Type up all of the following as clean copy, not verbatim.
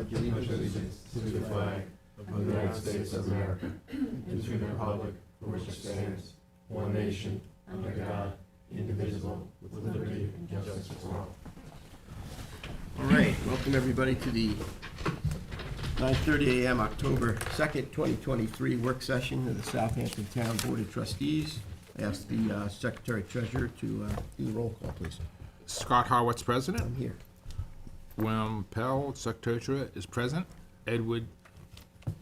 pledge allegiance to the flag of the United States of America and to the republic for which it stands, one nation, under God, indivisible, with liberty and justice for all. All right, welcome everybody to the 9:30 a.m. October 2nd, 2023 work session of the Southampton Town Board of Trustees. I ask the Secretary Treasurer to do the roll call, please. Scott Harwood's I'm president. here. William Pell, Secretary Treasurer, is present. Edward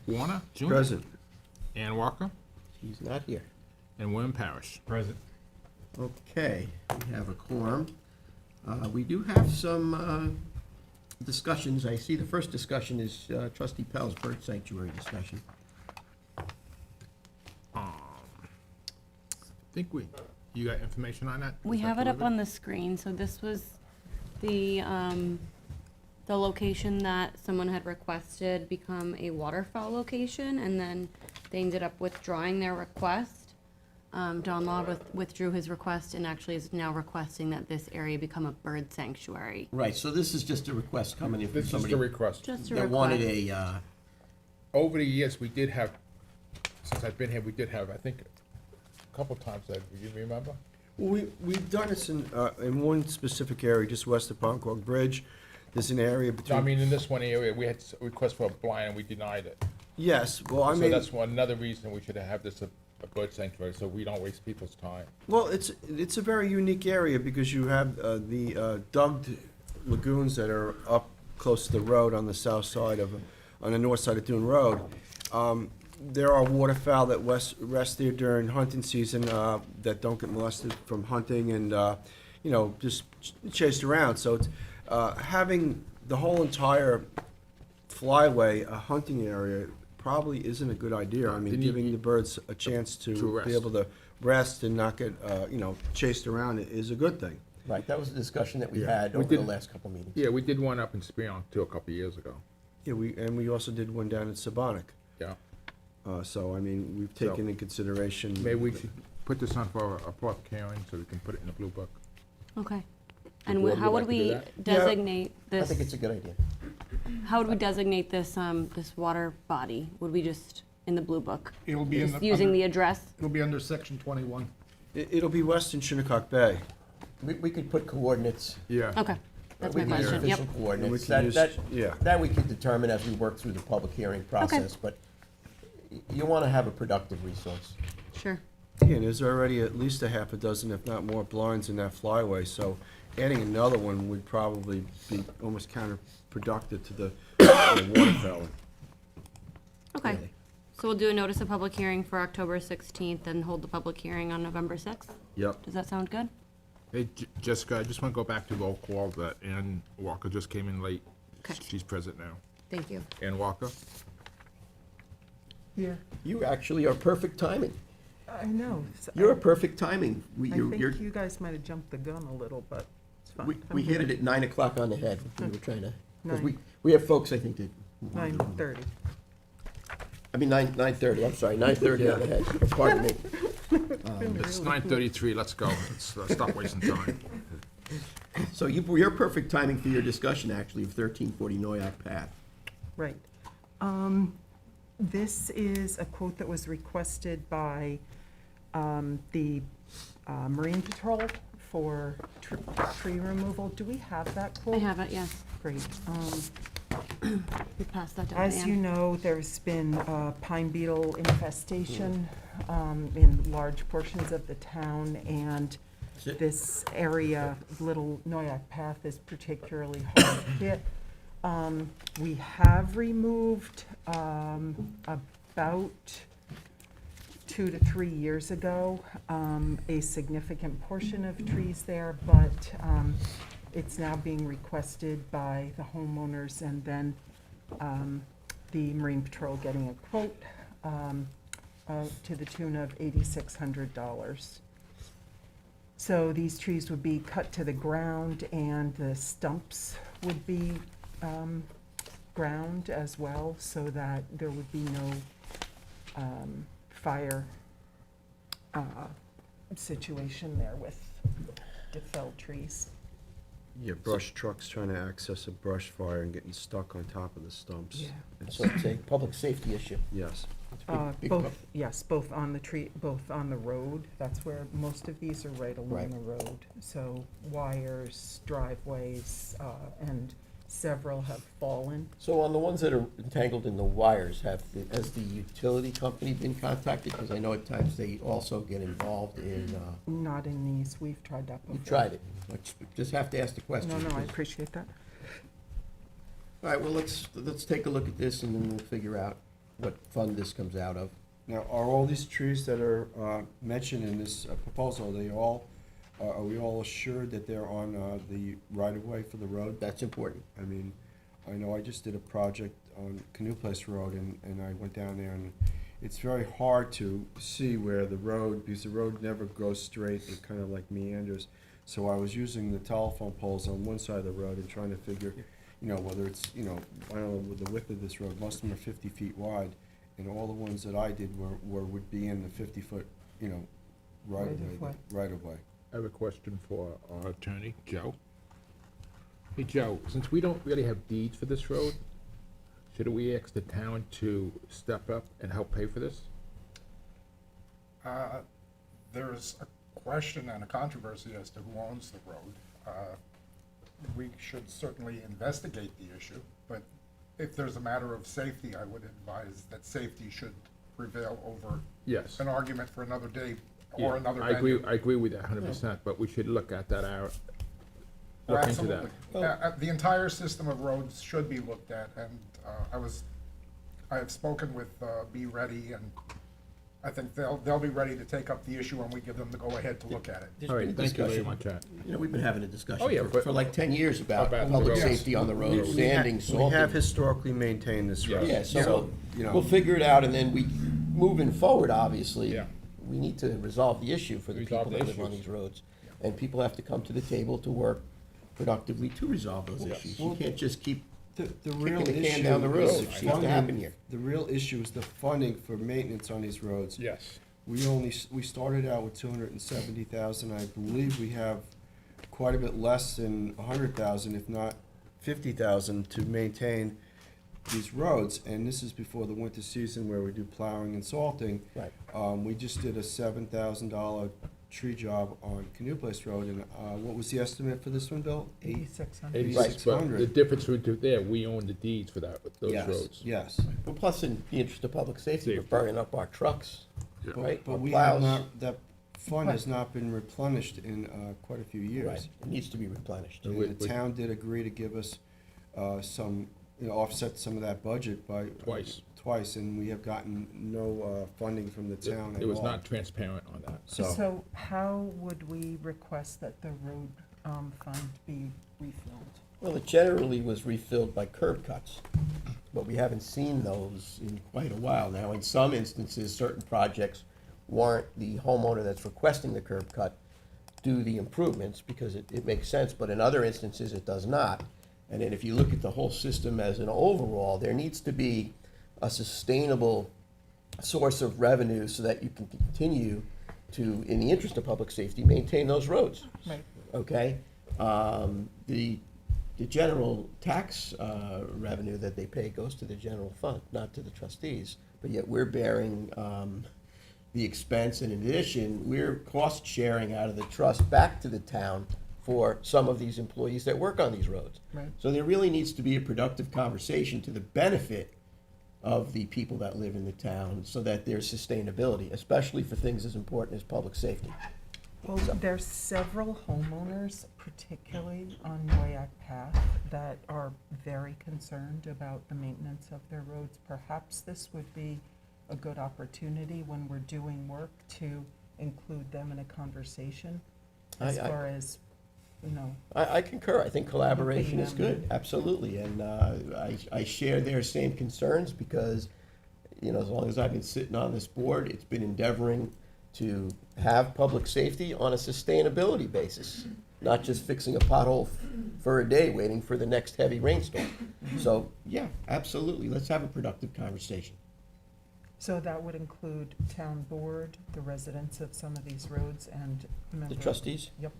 Warner, Jr. Present. Ann Walker, He's not here. and William Parrish. Present. Okay, we have a quorum. We do have some discussions. I see the first discussion is Trustee Pell's bird sanctuary discussion. I think you got information on that? We Is that have it up delivered? on the screen, so this was the location that someone had requested become a waterfowl location, and then they ended up withdrawing their request. Don Law withdrew his request and actually is now requesting that this area become a bird sanctuary. Right, so this is just a request coming in from This is somebody the request. Just a that request. wanted a, Over the years, we did have, since I've been here, we did have, I think, a couple times, do you remember? We've done this in one specific area, just west of Ponquag Bridge. There's an area No, I between, mean, in this one area, we had a request for a blind and we denied it. yes, well, I So mean, that's another reason we should have this a bird sanctuary, so we don't waste people's time. well, it's a very unique area because you have the dug lagoons that are up close to the road on the south side on the north side of Dune Road. There are waterfowl that rest there during hunting season that don't get molested from hunting and, just chased around. So it's, having the whole entire flyway a hunting area probably isn't a good idea. I mean, Didn't giving you- the birds a chance To to rest. be able to rest and not get, chased around is a good thing. right, that was a discussion that we Yeah. had We over the did- last couple meetings. Yeah, we did one up in Spearn too, a couple of years ago. Yeah, we also did one down in Sabonic. Yeah. So, I mean, we've taken in consideration. Maybe we should put this on for a public hearing so we can put it in the blue book. Okay. The And board how would would like to do we that? designate I this? think it's a good idea. How would we designate this this water body? Would we just in the blue book? It'll be in Just the, using under- the address? it'll be under section 21. It'll be west in Shinnecock Bay. We could put coordinates. Yeah. Okay, that's my We can use question. Yep. official And we coordinates. can use, That yeah. that we could determine as we work through the public hearing process, but you want to have a productive resource. Sure. Yeah, and there's already at least a half a dozen, if not more, blinds in that flyway, so adding another one would probably be almost counterproductive to the waterfowl. Okay. Really. So we'll do a notice of public hearing for October 16th and hold the public hearing on November 6th? Yep. Does that sound good? Hey, Jessica, I just want to go back to the old call that Ann Walker just came in late. Okay. She's present now. Thank you. Ann Walker? Here, You actually are perfect timing. I know. So You're a perfect timing. I think you guys might have jumped the gun a little, but it's fine. We hit it at 9 o'clock on the head. We were trying to, because Nine. we have folks, I think, that. 9:30. I mean, 9:30, I'm sorry, 9:30 on the head. Pardon me. It's 9:33, let's go. Let's stop wasting time. So you're perfect timing for your discussion, actually, of 1340 Noyak Path. Right. This is a quote that was requested by the Marine Patrol for tree removal. Do we have that quote? I have it, yes. Great. We passed that down to As you Ann. know, there's been pine beetle infestation in large portions of the town, and this area, Little Noyak Path, is particularly hard hit. We have removed about 2 to 3 years ago a significant portion of trees there, but it's now being requested by the homeowners and then the Marine Patrol getting a quote to the tune of $8,600. So these trees would be cut to the ground and the stumps would be ground as well, so that there would be no fire situation there with the felled trees. Yeah, brush trucks trying to access a brush fire and getting stuck on top of the stumps. Yeah. It's- So it's a public safety issue. Yes. It's a big Both, yes, both on the tree, both on the road, that's where most of these are right along Right. the road. So wires, driveways, and several have fallen. So on the ones that are entangled in the wires, has the utility company been contacted? Because I know at times they also get involved in, Not in these, we've tried that before. you tried it. Just have to ask the question. No, no, I because- appreciate that. All right, well, let's take a look at this and then we'll figure out what fund this comes out of. Now, are all these trees that are mentioned in this proposal, are we all assured that they're on the right-of-way for the road? That's important. I mean, I know I just did a project on Canoe Place Road, and I went down there, and it's very hard to see where the road, because the road never goes straight, it kind of like meanders. So I was using the telephone poles on one side of the road and trying to figure, whether it's, I don't know, with the width of this road, most of them are 50 feet wide, and all the ones that I did would be in the 50-foot, Right-of-way. right-of-way. I have a question for our attorney, Joe. Hey, Joe, since we don't really have deeds for this road, should we ask the town to step up and help pay for this? There's a question and a controversy as to who owns the road. We should certainly investigate the issue, but if there's a matter of safety, I would advise that safety should prevail over Yes. an argument for another day Yeah, or another I agree, venue. I agree with that 100%, but we should look at that, Oh, look into that. Absolutely. The entire system of roads should be looked at, and I have spoken with Be Ready, and I think they'll be ready to take up the issue when we give them the go-ahead to look at it. There's All been right, a thank you very discussion. much. We've been having a discussion Oh, yeah, for but- like 10 years about About the public roads. safety on the road, We sanding, We salting. have historically maintained this road. Yeah, so So, we'll figure it out, and then moving forward, obviously, Yeah. we need to resolve the issue for the Resolve people the that live on issues. these roads. And people have to come to the table to work productively to resolve those Yes. issues. You can't just keep, The Kicking real the can issue down the road. is It seems to happen funding. here. The real issue is the funding for maintenance on these roads. Yes. We started out with 270,000. I believe we have quite a bit less than 100,000, if not 50,000, to maintain these roads. And this is before the winter season where we do plowing and salting. right, We just did a $7,000 tree job on Canoe Place Road, and what was the estimate for this one, Bill? 8,600. 86, but 8,600. the difference between there, we own the deeds for that, those Yes, roads. yes. well, plus in the interest of public safety, we're Safety. burning up our trucks, Yeah. right? But Our we have plows. not, that fund has not been replenished in quite a few years. Right, it needs to be replenished. And We- the town did agree to give us some, offset some of that budget by. Twice, and we have gotten no funding from the town at It was all. not transparent on that. So how would we request that the road fund be refilled? Well, it generally was refilled by curb cuts, but we haven't seen those in quite a while now. In some instances, certain projects warrant the homeowner that's requesting the curb cut do the improvements because it makes sense, but in other instances, it does not. And then if you look at the whole system as an overall, there needs to be a sustainable source of revenue so that you can continue to, in the interest of public safety, maintain those roads. Right. Okay? The general tax revenue that they pay goes to the general fund, not to the trustees. But yet we're bearing the expense, and in addition, we're cost sharing out of the trust back to the town for some of these employees that work on these roads. Right. So there really needs to be a productive conversation to the benefit of the people that live in the town so that there's sustainability, especially for things as important as public safety. Well, there's several homeowners, particularly on Noyak Path, that are very concerned about the maintenance of their roads. Perhaps this would be a good opportunity when we're doing work to include them in a conversation as I- far as, I concur. I think collaboration is Looking at good, absolutely. And I share their same concerns because, as long as I've been sitting on this board, it's been endeavoring to have public safety on a sustainability basis, not just fixing a pothole for a day, waiting for the next heavy rainstorm. So, yeah, absolutely. Let's have a productive conversation. so that would include town board, the residents of some of these roads, and The members. trustees? Yep.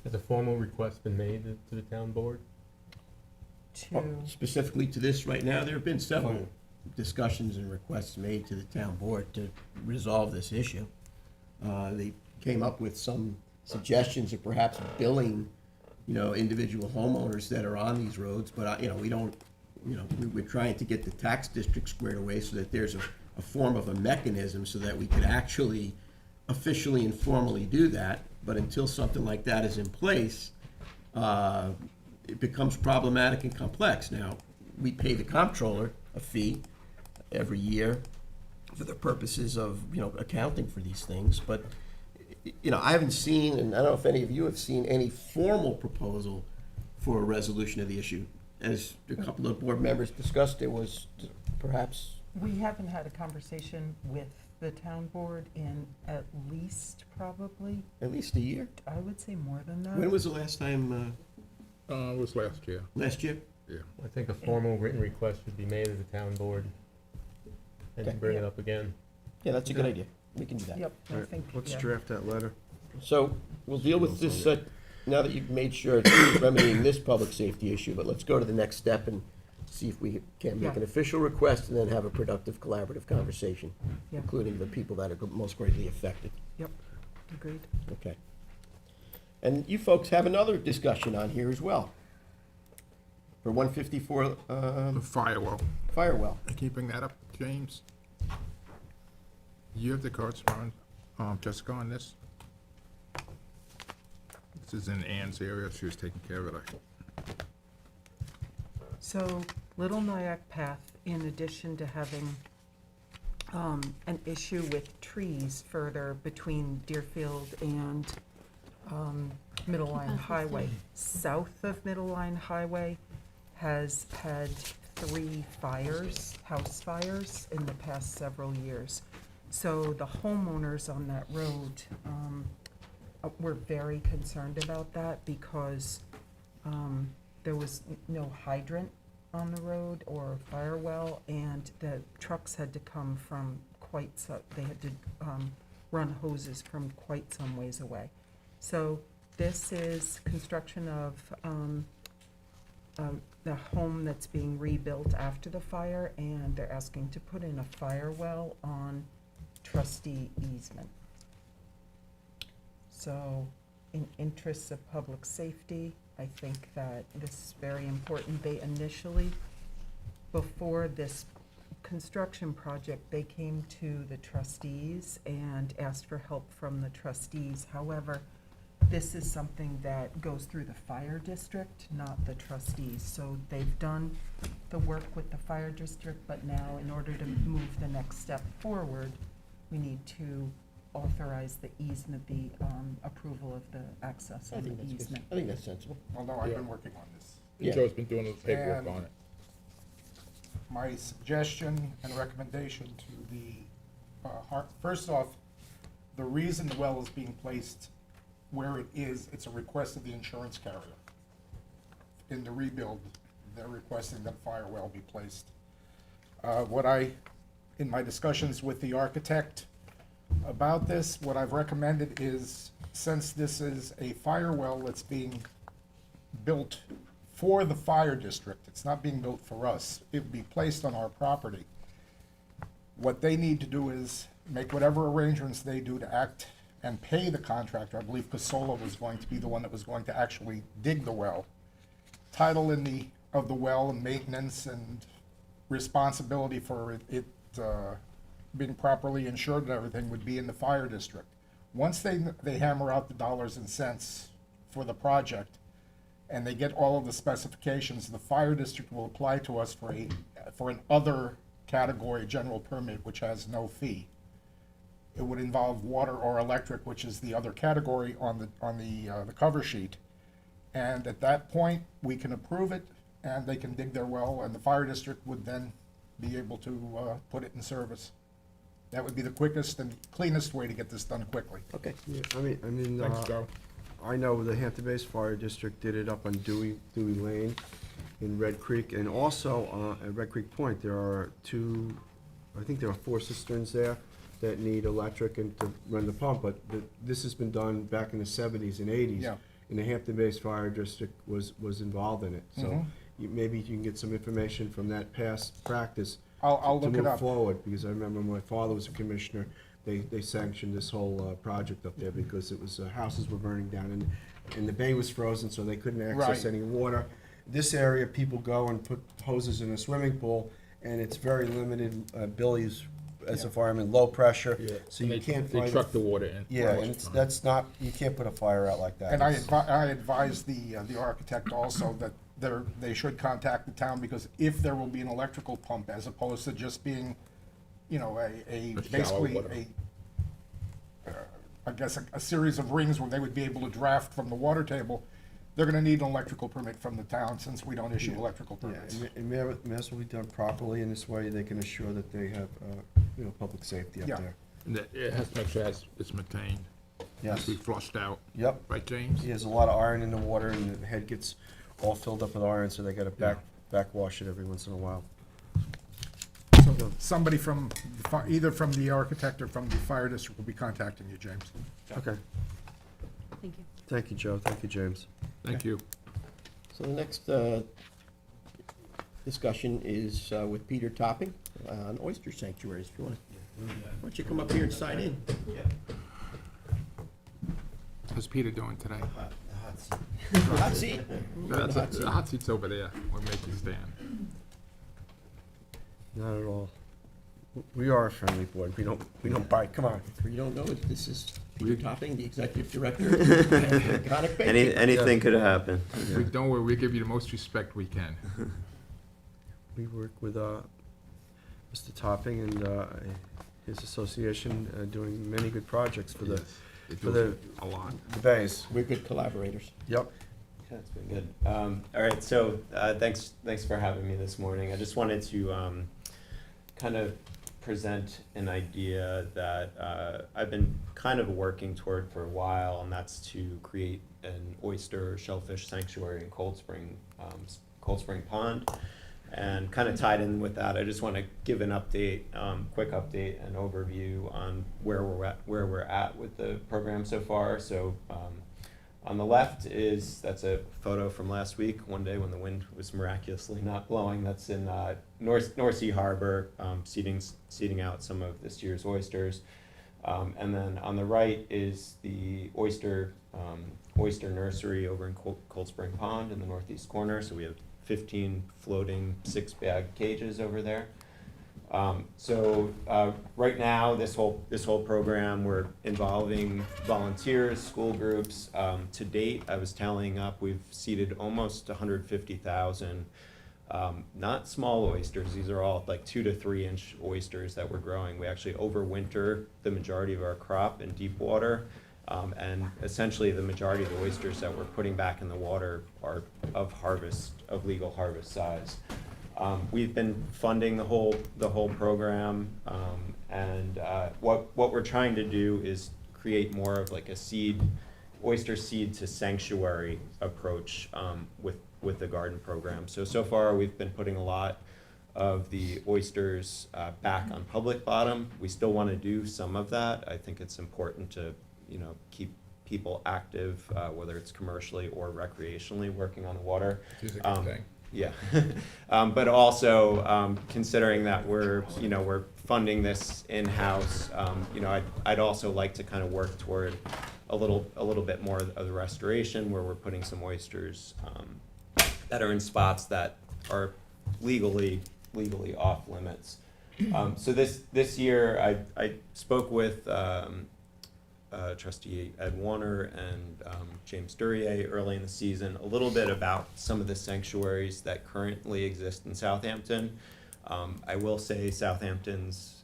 Has a formal request been made to the town board? To, Specifically to this right now, there have been several discussions and requests made to the town board to resolve this issue. They came up with some suggestions of perhaps billing, individual homeowners that are on these roads, but, we don't, we're trying to get the tax district squared away so that there's a form of a mechanism so that we could actually officially and formally do that. But until something like that is in place, it becomes problematic and complex. Now, we pay the comptroller a fee every year for the purposes of, accounting for these things, but, I haven't seen, and I don't know if any of you have seen any formal proposal for a resolution of the issue. As a couple of board members discussed, there was perhaps, we haven't had a conversation with the town board in at least probably, at least a year. I would say more than that. When was the last time, It was last year, last year? yeah. I think a formal written request should be made to the town board and to Okay. bring it up again. Yeah, that's a good idea. We can do that. Yep, I think, Let's yeah. draft that letter. So we'll deal with this, now that you've made sure it's remedying this public safety issue, but let's go to the next step and see if we can make an Yeah. official request and then have a productive collaborative conversation, Yeah. including the people that are most greatly affected. Yep, agreed. Okay. And you folks have another discussion on here as well. For 154 The firewall. Firewell. Can you bring that up, James? You have the correspondence, Jessica, on this? This is in Ann's area, she was taking care of it. So Little Noyak Path, in addition to having an issue with trees further between Deerfield and Middle Line Highway, south of Middle Line Highway has had 3 fires, house fires, in the past several years. So the homeowners on that road were very concerned about that because there was no hydrant on the road or fire well, and the trucks had to come from they had to run hoses from quite some ways away. So this is construction of the home that's being rebuilt after the fire, and they're asking to put in a fire well on trustee easement. So, in interests of public safety, I think that this is very important. They initially, before this construction project, they came to the trustees and asked for help from the trustees. However, this is something that goes through the fire district, not the trustees. So they've done the work with the fire district, but now in order to move the next step forward, we need to authorize the easement, the approval of the access I on the think that's good. easement. I think that's sensible. Although I've Yeah. been working on this. Yeah. Joe's been doing the paperwork And- on it. My suggestion and recommendation to the, first off, the reason the well is being placed where it is, it's a request of the insurance carrier. In the rebuild, they're requesting that fire well be placed. In my discussions with the architect about this, what I've recommended is, since this is a fire well that's being built for the fire district, it's not being built for us, it would be placed on our property. What they need to do is make whatever arrangements they do to act and pay the contractor. I believe Casola was going to be the one that was going to actually dig the well. Title of the well and maintenance and responsibility for it being properly insured and everything would be in the fire district. Once they hammer out the dollars and cents for the project, and they get all of the specifications, the fire district will apply to us for an other category general permit, which has no fee. It would involve water or electric, which is the other category on the cover sheet. And at that point, we can approve it, and they can dig their well, and the fire district would then be able to put it in service. That would be the quickest and cleanest way to get this done quickly. Okay. Yeah, I mean, Thanks, Joe. I know the Hampton Bays Fire District did it up on Dewey Lane in Red Creek, and also at Red Creek Point, there are 4 cisterns there that need electric and to run the pump, but this has been done back in the 70s and 80s. Yeah. in the Hampton Bays Fire District was involved in it. So maybe you can get some information from that past practice I'll to look it move up. forward, because I remember when my father was a commissioner, they sanctioned this whole project up there because it was, houses were burning down and the bay was frozen, so they couldn't access Right. any water. This area, people go and put hoses in a swimming pool, and it's very limited abilities as a fireman, low pressure, so And you can't They find. truck the water in. Yeah, most and of the time. that's not, you can't put a fire out like that. And I It's- advise the architect also that they should contact the town, because if there will be an electrical pump, as opposed to just being, you know, A shallow basically water. I guess a series of rings where they would be able to draft from the water table, they're gonna need an electrical permit from the town, since we don't issue electrical Yeah, permits. and may as well be done properly, in this way they can assure that they have, public safety up Yeah. there. And that it has to make sure it's maintained, has Yes, to be flushed out, yep. right, James? There's a lot of iron in the water, and the head gets all filled up with iron, so they gotta backwash it every once in a while. So somebody from, either from the architect or from the fire district will be contacting you, James. Okay, Thank you. thank you, Joe, thank you, James. Thank you. So the next discussion is with Peter Topping on oyster sanctuaries. If you want to, why don't you come up here and sign in? How's Peter doing today? Hot seat. The hot seat's over there. We'll make you stand. Not at all. We are a friendly board, we don't bite, come on. For you don't know, this is Peter Topping, the executive director of Conic Baking. Anything could happen. Don't worry, we'll give you the most respect we can. We work with Mr. Topping and his association, doing many good projects for the They for do the- a lot. bays. We're good collaborators. Yep. Yeah, it's been good. All right, so thanks for having me this morning. I just wanted to kind of present an idea that I've been kind of working toward for a while, and that's to create an oyster shellfish sanctuary in Cold Spring Pond. And kind of tied in with that, I just want to give an update, quick update and overview on where we're at with the program so far. So on the left that's a photo from last week, one day when the wind was miraculously not blowing. That's in North Sea Harbor, seeding out some of this year's oysters. And then on the right is the oyster nursery over in Cold Spring Pond in the northeast corner. So we have 15 floating 6-bag cages over there. Right now, this whole program, we're involving volunteers, school groups. To date, I was tallying up, we've seeded almost 150,000. Not small oysters, these are all like 2 to 3 inch oysters that we're growing. We actually overwinter the majority of our crop in deep water. And essentially the majority of the oysters that we're putting back in the water are of legal harvest size. We've been funding the whole program, and what we're trying to do is create more of like a oyster seed to sanctuary approach with the garden program. So far we've been putting a lot of the oysters back on public bottom. We still want to do some of that. I think it's important to keep people active, whether it's commercially or recreationally working on the water. It's a good thing. Yeah, but also considering that we're funding this in-house, I'd also like to kind of work toward a little bit more of the restoration, where we're putting some oysters that are in spots that are legally off limits. So this year I spoke with Trustee Ed Warner and James Duryea early in the season, a little bit about some of the sanctuaries that currently exist in Southampton. I will say Southampton's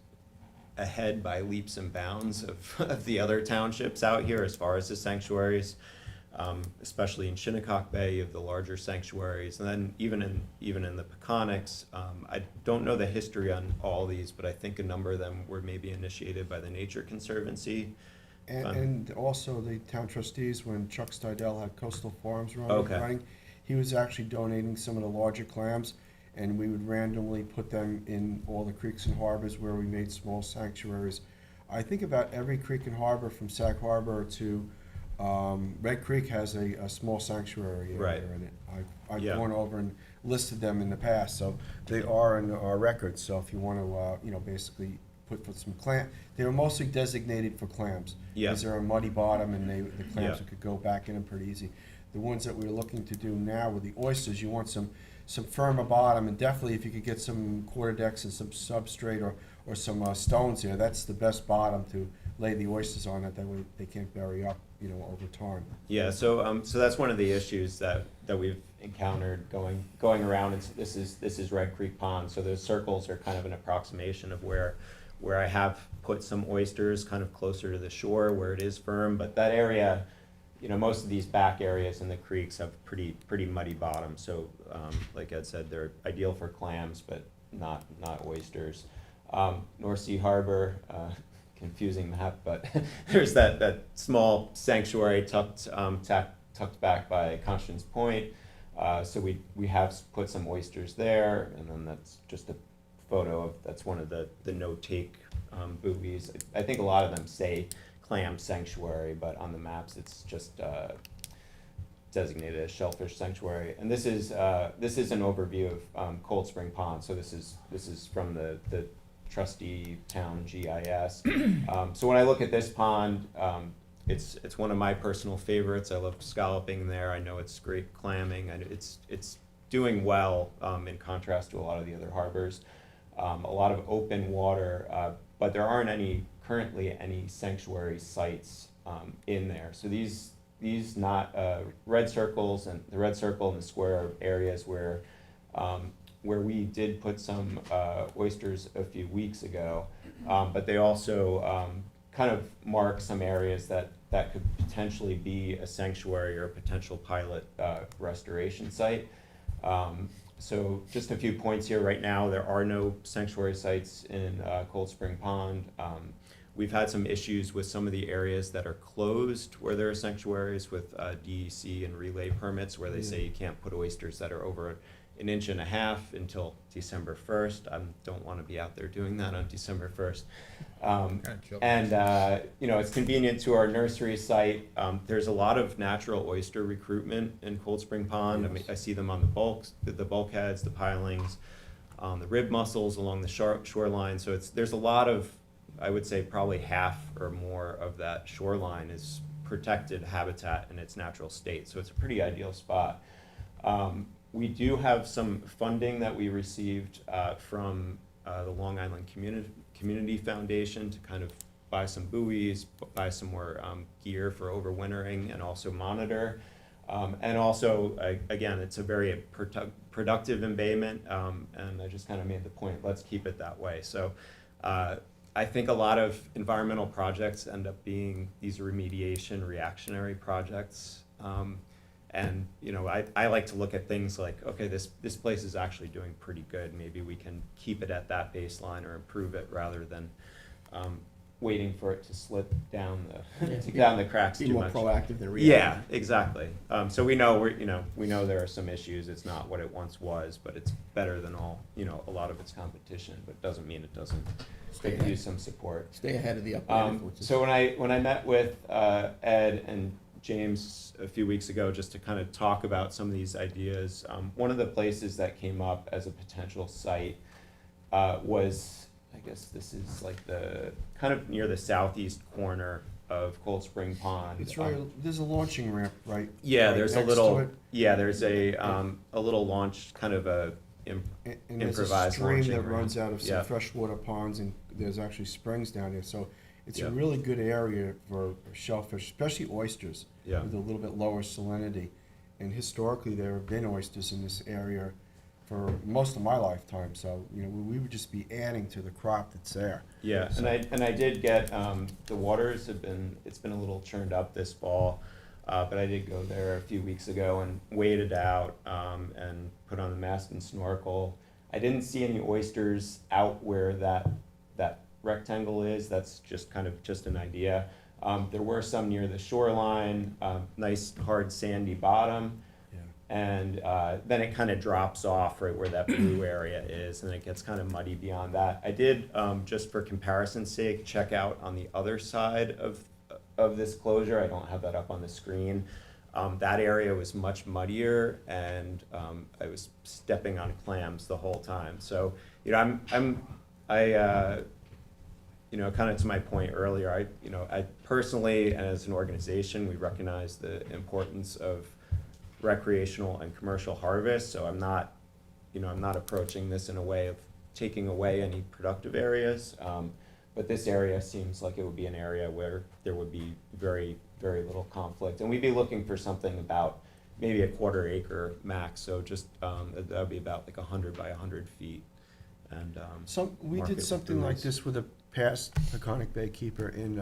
ahead by leaps and bounds of the other townships out here as far as the sanctuaries, especially in Shinnecock Bay, you have the larger sanctuaries, and then even in the Peconics. I don't know the history on all these, but I think a number of them were maybe initiated by the Nature Conservancy. And also the town trustees, when Chuck Stidell had Coastal Farms Okay. running, he was actually donating some of the larger clams, and we would randomly put them in all the creeks and harbors where we made small sanctuaries. I think about every creek and harbor from Sag Harbor to Red Creek has a small sanctuary Right. area in it. I've Yeah. gone over and listed them in the past, so they are in our records. So if you want to, basically put some clam, they were mostly designated for clams. Yeah. Because they're a muddy bottom and the clams Yeah. could go back in them pretty easy. The ones that we're looking to do now with the oysters, you want some firmer bottom, and definitely if you could get some quarter decks and some substrate or some stones there, that's the best bottom to lay the oysters on, that way they can't bury up, over time. Yeah, so that's one of the issues that we've encountered going around. This is Red Creek Pond, so those circles are kind of an approximation of where I have put some oysters kind of closer to the shore where it is firm, but that area, most of these back areas in the creeks have pretty muddy bottoms. So, like Ed said, they're ideal for clams, but not oysters. North Sea Harbor, confusing map, but there's that small sanctuary tucked back by Constance Point. So we have put some oysters there, and then that's just a photo of, that's one of the no-take buoys. I think a lot of them say clam sanctuary, but on the maps it's just designated as shellfish sanctuary. And this is an overview of Cold Spring Pond. So this is from the trustee town GIS. So when I look at this pond, it's one of my personal favorites. I love scalloping there. I know it's great clamming, and it's doing well in contrast to a lot of the other harbors. A lot of open water, but there aren't currently any sanctuary sites in there. So these not red circles, and the red circle and the square are areas where we did put some oysters a few weeks ago, but they also kind of mark some areas that could potentially be a sanctuary or a potential pilot restoration site. So just a few points here. Right now, there are no sanctuary sites in Cold Spring Pond. We've had some issues with some of the areas that are closed where there are sanctuaries with DEC and relay permits, where they say you can't put oysters that are over 1.5 inches until December 1st. I don't want to be out there doing that on December 1st. It's convenient to our nursery site. There's a lot of natural oyster recruitment in Cold Spring Pond. Yes. I mean, I see them on the bulkheads, the pilings, the rib mussels along the shoreline. So there's a lot of, I would say probably half or more of that shoreline is protected habitat in its natural state. So it's a pretty ideal spot. We do have some funding that we received from the Long Island Community Foundation to kind of buy some buoys, buy some more gear for overwintering, and also monitor. And also, again, it's a very productive embayment, and I just kind of made the point, let's keep it that way. So I think a lot of environmental projects end up being these remediation reactionary projects. And I like to look at things like, okay, this place is actually doing pretty good. Maybe we can keep it at that baseline or improve it rather than waiting for it to slip down the cracks Be too more much. proactive than reactive. Yeah, exactly. So we know we know there are some issues. It's not what it once was, but it's better than a lot of its competition. But it doesn't mean it doesn't use some support. Stay ahead of the upgrade. So when I met with Ed and James a few weeks ago just to kind of talk about some of these ideas, one of the places that came up as a potential site was, I guess this is like the kind of near the southeast corner of Cold Spring Pond. It's right, there's a launching ramp, right? Yeah, right there's a next to little. it. Yeah, there's a little launch, kind of a And there's a improvised stream launching that ramp. runs out of some Yeah. freshwater ponds, and there's actually springs down there, so it's Yeah. a really good area for shellfish, especially oysters. Yeah. With a little bit lower salinity. And historically, there have been oysters in this area for most of my lifetime, so, we would just be adding to the crop that's there. Yeah, So- and I did get, the waters it's been a little churned up this fall, but I did go there a few weeks ago and waded out, and put on the mask and snorkel. I didn't see any oysters out where that rectangle is. That's just kind of just an idea. There were some near the shoreline, nice hard sandy bottom. Yeah. And then it kind of drops off right where that blue area is, and it gets kind of muddy beyond that. I did, just for comparison's sake, check out on the other side of this closure. I don't have that up on the screen. That area was much muddier, and I was stepping on clams the whole time. So, you know, you know, kind of to my point earlier, I personally, and as an organization, we recognize the importance of recreational and commercial harvest. So I'm not approaching this in a way of taking away any productive areas. But this area seems like it would be an area where there would be very, very little conflict. And we'd be looking for something about maybe a 1/4 acre max. So just, that would be about like 100 by 100 feet. And, We market did with something like buoys. this with a past Peconic Bay keeper in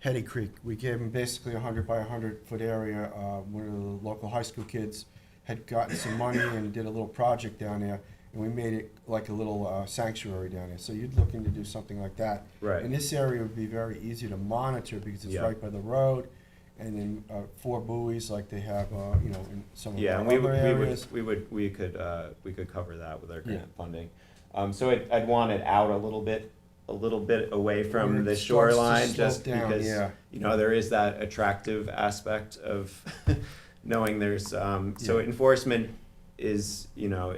Hetty Creek. We gave him basically 100 by 100-foot area. One of the local high school kids had gotten some money and did a little project down there, and we made it like a little sanctuary down there. So you're looking to do something like that. Right. And this area would be very easy to monitor because it's Yeah. right by the road, and then 4 buoys like they have, you know, in some of Yeah, our and other areas. we could cover that with our grant Yeah. funding. So I'd want it out a little bit away Where from it the starts to shoreline, slope just down, because, yeah. you know, there is that attractive aspect of knowing there's, so Yeah. enforcement is, you know,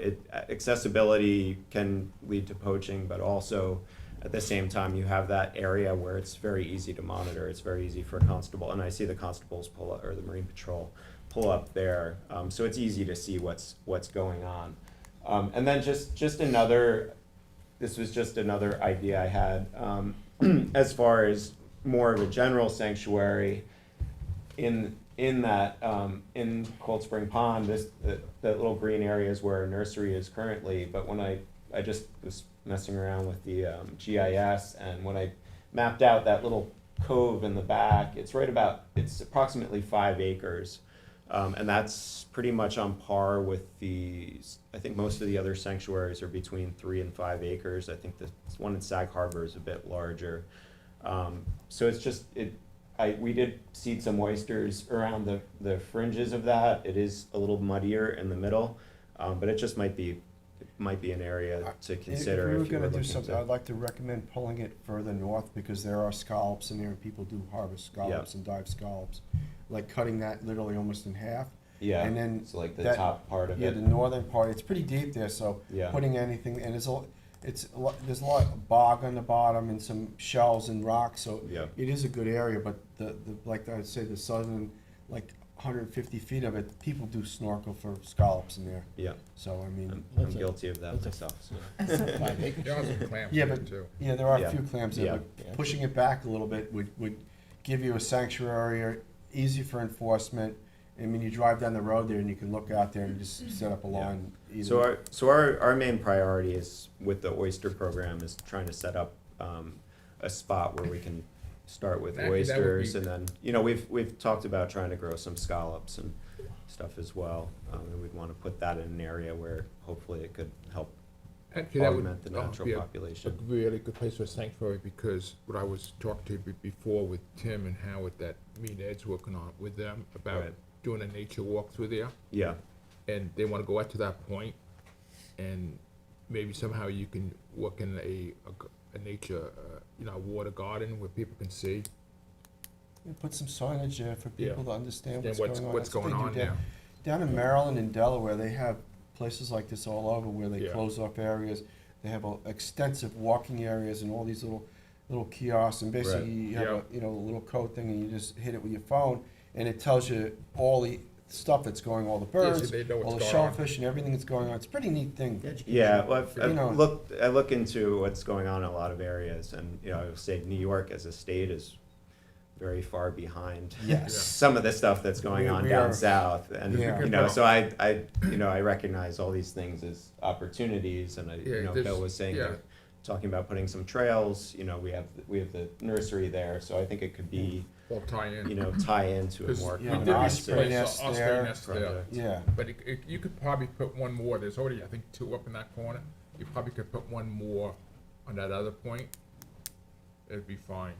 accessibility can lead to poaching, but also at the same time, you have that area where it's very easy to monitor. It's very easy for a constable, and I see the constables pull up, or the Marine Patrol pull up there. So it's easy to see what's going on. And then this was just another idea I had, as far as more of a general sanctuary in that, in Cold Spring Pond, that little green area is where a nursery is currently, but when I just was messing around with the GIS, and when I mapped out that little cove in the back, it's approximately 5 acres. And that's pretty much on par with I think most of the other sanctuaries are between 3 and 5 acres. I think the one in Sag Harbor is a bit larger. So it's just, we did seed some oysters around the fringes of that. It is a little muddier in the middle, but it just might be an area to consider If we if you were were gonna do looking something, to. I'd like to recommend pulling it further north, because there are scallops in there, and people do harvest scallops and dive scallops. Like cutting that literally almost in half. Yeah, And then so like the that- top part of Yeah, it. the northern part, it's pretty deep there, so Yeah. putting anything, and there's a lot of bog on the bottom and some shells and rocks, so Yeah. it is a good area, but like I'd say, the southern, like 150 feet of it, people do snorkel for scallops in there, Yeah, so I mean. I'm guilty of that myself, so. There are some clams Yeah, there but, too. yeah, there are Yeah. a few clams Yeah. that would, pushing it back a little bit would give you a sanctuary, or easy for enforcement. I mean, you drive down the road there and you can look out there and just set up a line. either- So our main priority is, with the oyster program, is trying to set up a spot where we can start with Actually, that would be- oysters, and then, you know, we've talked about trying to grow some scallops and stuff as well. And we'd want to put that in an area where hopefully it could help Actually, that would augment the natural be a population. really good place for a sanctuary, because what I was talking to you before with Tim and Howard, that me and Ed's working on with them about Right. doing a nature walk through there, Yeah, and they wanna go out to that point, and maybe somehow you can work in a nature, water garden where people can see. You put some signage there for Yeah. people to understand Yeah, what's what's- going on. what's That's what going they on do down- Down in Maryland and Delaware, they have places like this all over where they Yeah. close off areas. They have extensive walking areas and all these little kiosks, and basically Right. you have Yeah. a little code thing, and you just hit it with your phone, and it tells you all the stuff that's going, all the Yeah, so birds, they know what's all the going on. shellfish and everything that's going on. It's a pretty neat thing. yeah, well, You know. I look into what's going on in a lot of areas, and, you know, I would say New York as a state is very far behind Yes. some of the stuff that's going on We down are- south, and, Yeah. you know, so I recognize all these things as opportunities, and Yeah, Bill was saying, yeah. they're talking about putting some trails, you know, we have the nursery there, so I think it could be, All tie in. you know, tie into a 'Cause more we Yeah, did an comprehensive osprey replace nest the osprey there. nest there. project. Yeah. But you could probably put one more, there's already, I think, 2 up in that corner. You probably could put one more on that other point. It'd be fine.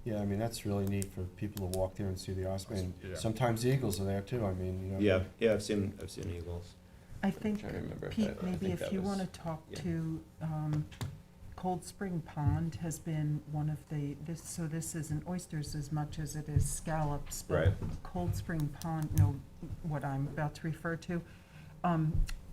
Yeah, I mean, that's really neat for people to walk there and see the osprey, and Yeah. sometimes eagles are there too, I mean, you know. Yeah, I've seen eagles. I think, Trying to remember if Pete, I maybe think if that you was- want to talk yeah. to Cold Spring Pond has been one of this isn't oysters as much as it is scallops. But Right. Cold Spring Pond, what I'm about to refer to,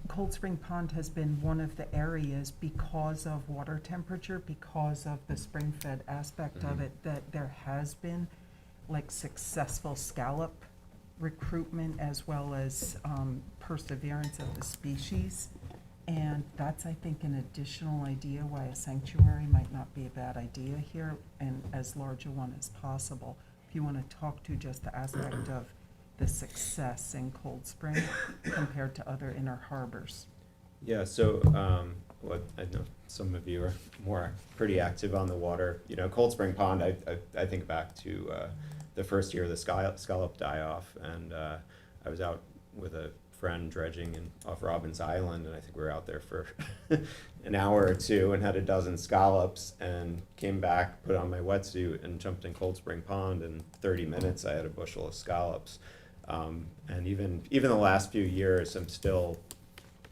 Cold Spring Pond has been one of the areas, because of water temperature, because of the spring-fed aspect of it, that there has been like successful scallop recruitment as well as perseverance of the species. And that's, I think, an additional idea why a sanctuary might not be a bad idea here, and as large a one as possible. If you want to talk to just the aspect of the success in Cold Spring compared to other inner harbors. Yeah, so, what, I know some of you are pretty active on the water. You know, Cold Spring Pond, I think back to, the first year of the scallop die-off, and, I was out with a friend dredging off Robbins Island, and I think we were out there for an hour or two and had a dozen scallops, and came back, put on my wetsuit, and jumped in Cold Spring Pond. In 30 minutes, I had a bushel of scallops. And even the last few years, I'm still,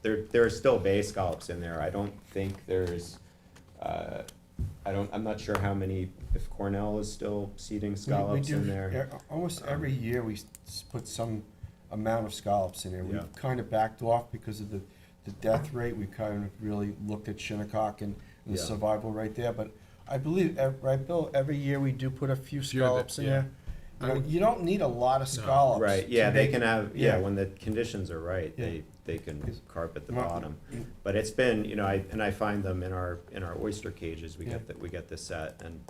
there are still bay scallops in there. I don't think there's, I'm not sure how many, if Cornell is still seeding scallops We in do, there. almost every year we put some amount of scallops in there. Yeah. We've kind of backed off because of the death rate. We kind of really looked at Shinnecock and the Yeah. survival rate there. But I believe, right, Bill, every year we do put a few Few of scallops it, in yeah. there. You know, you don't need a lot of scallops. Right, yeah, to they make- can have, yeah. when the conditions are right, Yeah. they can carp at the Well, bottom. mm. But it's been, you know, I find them in our oyster cages, we Yeah. get the set, and,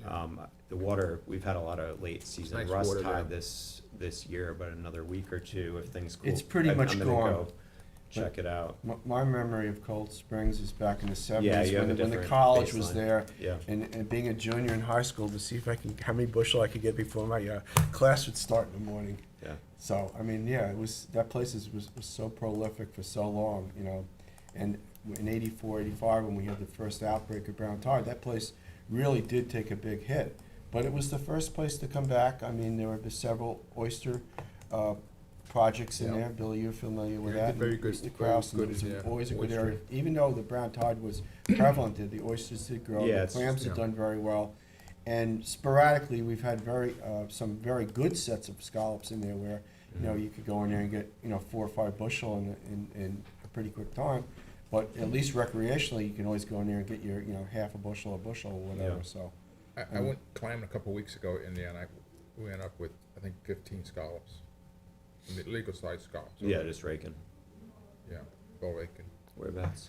Yeah. the water, we've had a lot of late season nice rust water tide there. this year, but another week or two, if things cool. It's pretty I'm much gonna gone. go check it out. My memory of Cold Springs is back in the Yeah, '70s you have a when the different college was baseline. there. Yeah. And being a junior in high school, to see if how many bushel I could get before my class would start in the morning. Yeah. So, I mean, yeah, that place was so prolific for so long, you know. And in '84, '85, when we had the first outbreak of brown tide, that place really did take a big hit. But it was the first place to come back. I mean, there were several oyster projects in Yeah. there. Billy, you're familiar with Yeah, that. very good- Mr. very Kraus, and good, it was yeah, always a good oyster. area. Even though the brown tide was prevalent there, the oysters did grow. Yeah, The it's- clams had yeah. done very well. And sporadically, we've had some very good sets of scallops in there where, you know, you could go in there and get, 4 or 5 bushel in a pretty quick time. But at least recreationally, you can always go in there and get your, half a bushel, or whatever, Yeah. so. I went climbing a couple weeks ago in there, and we went up with, I think, 15 scallops. I mean, legal size scallops. Yeah, just raking. Yeah, well raking. Whereabouts?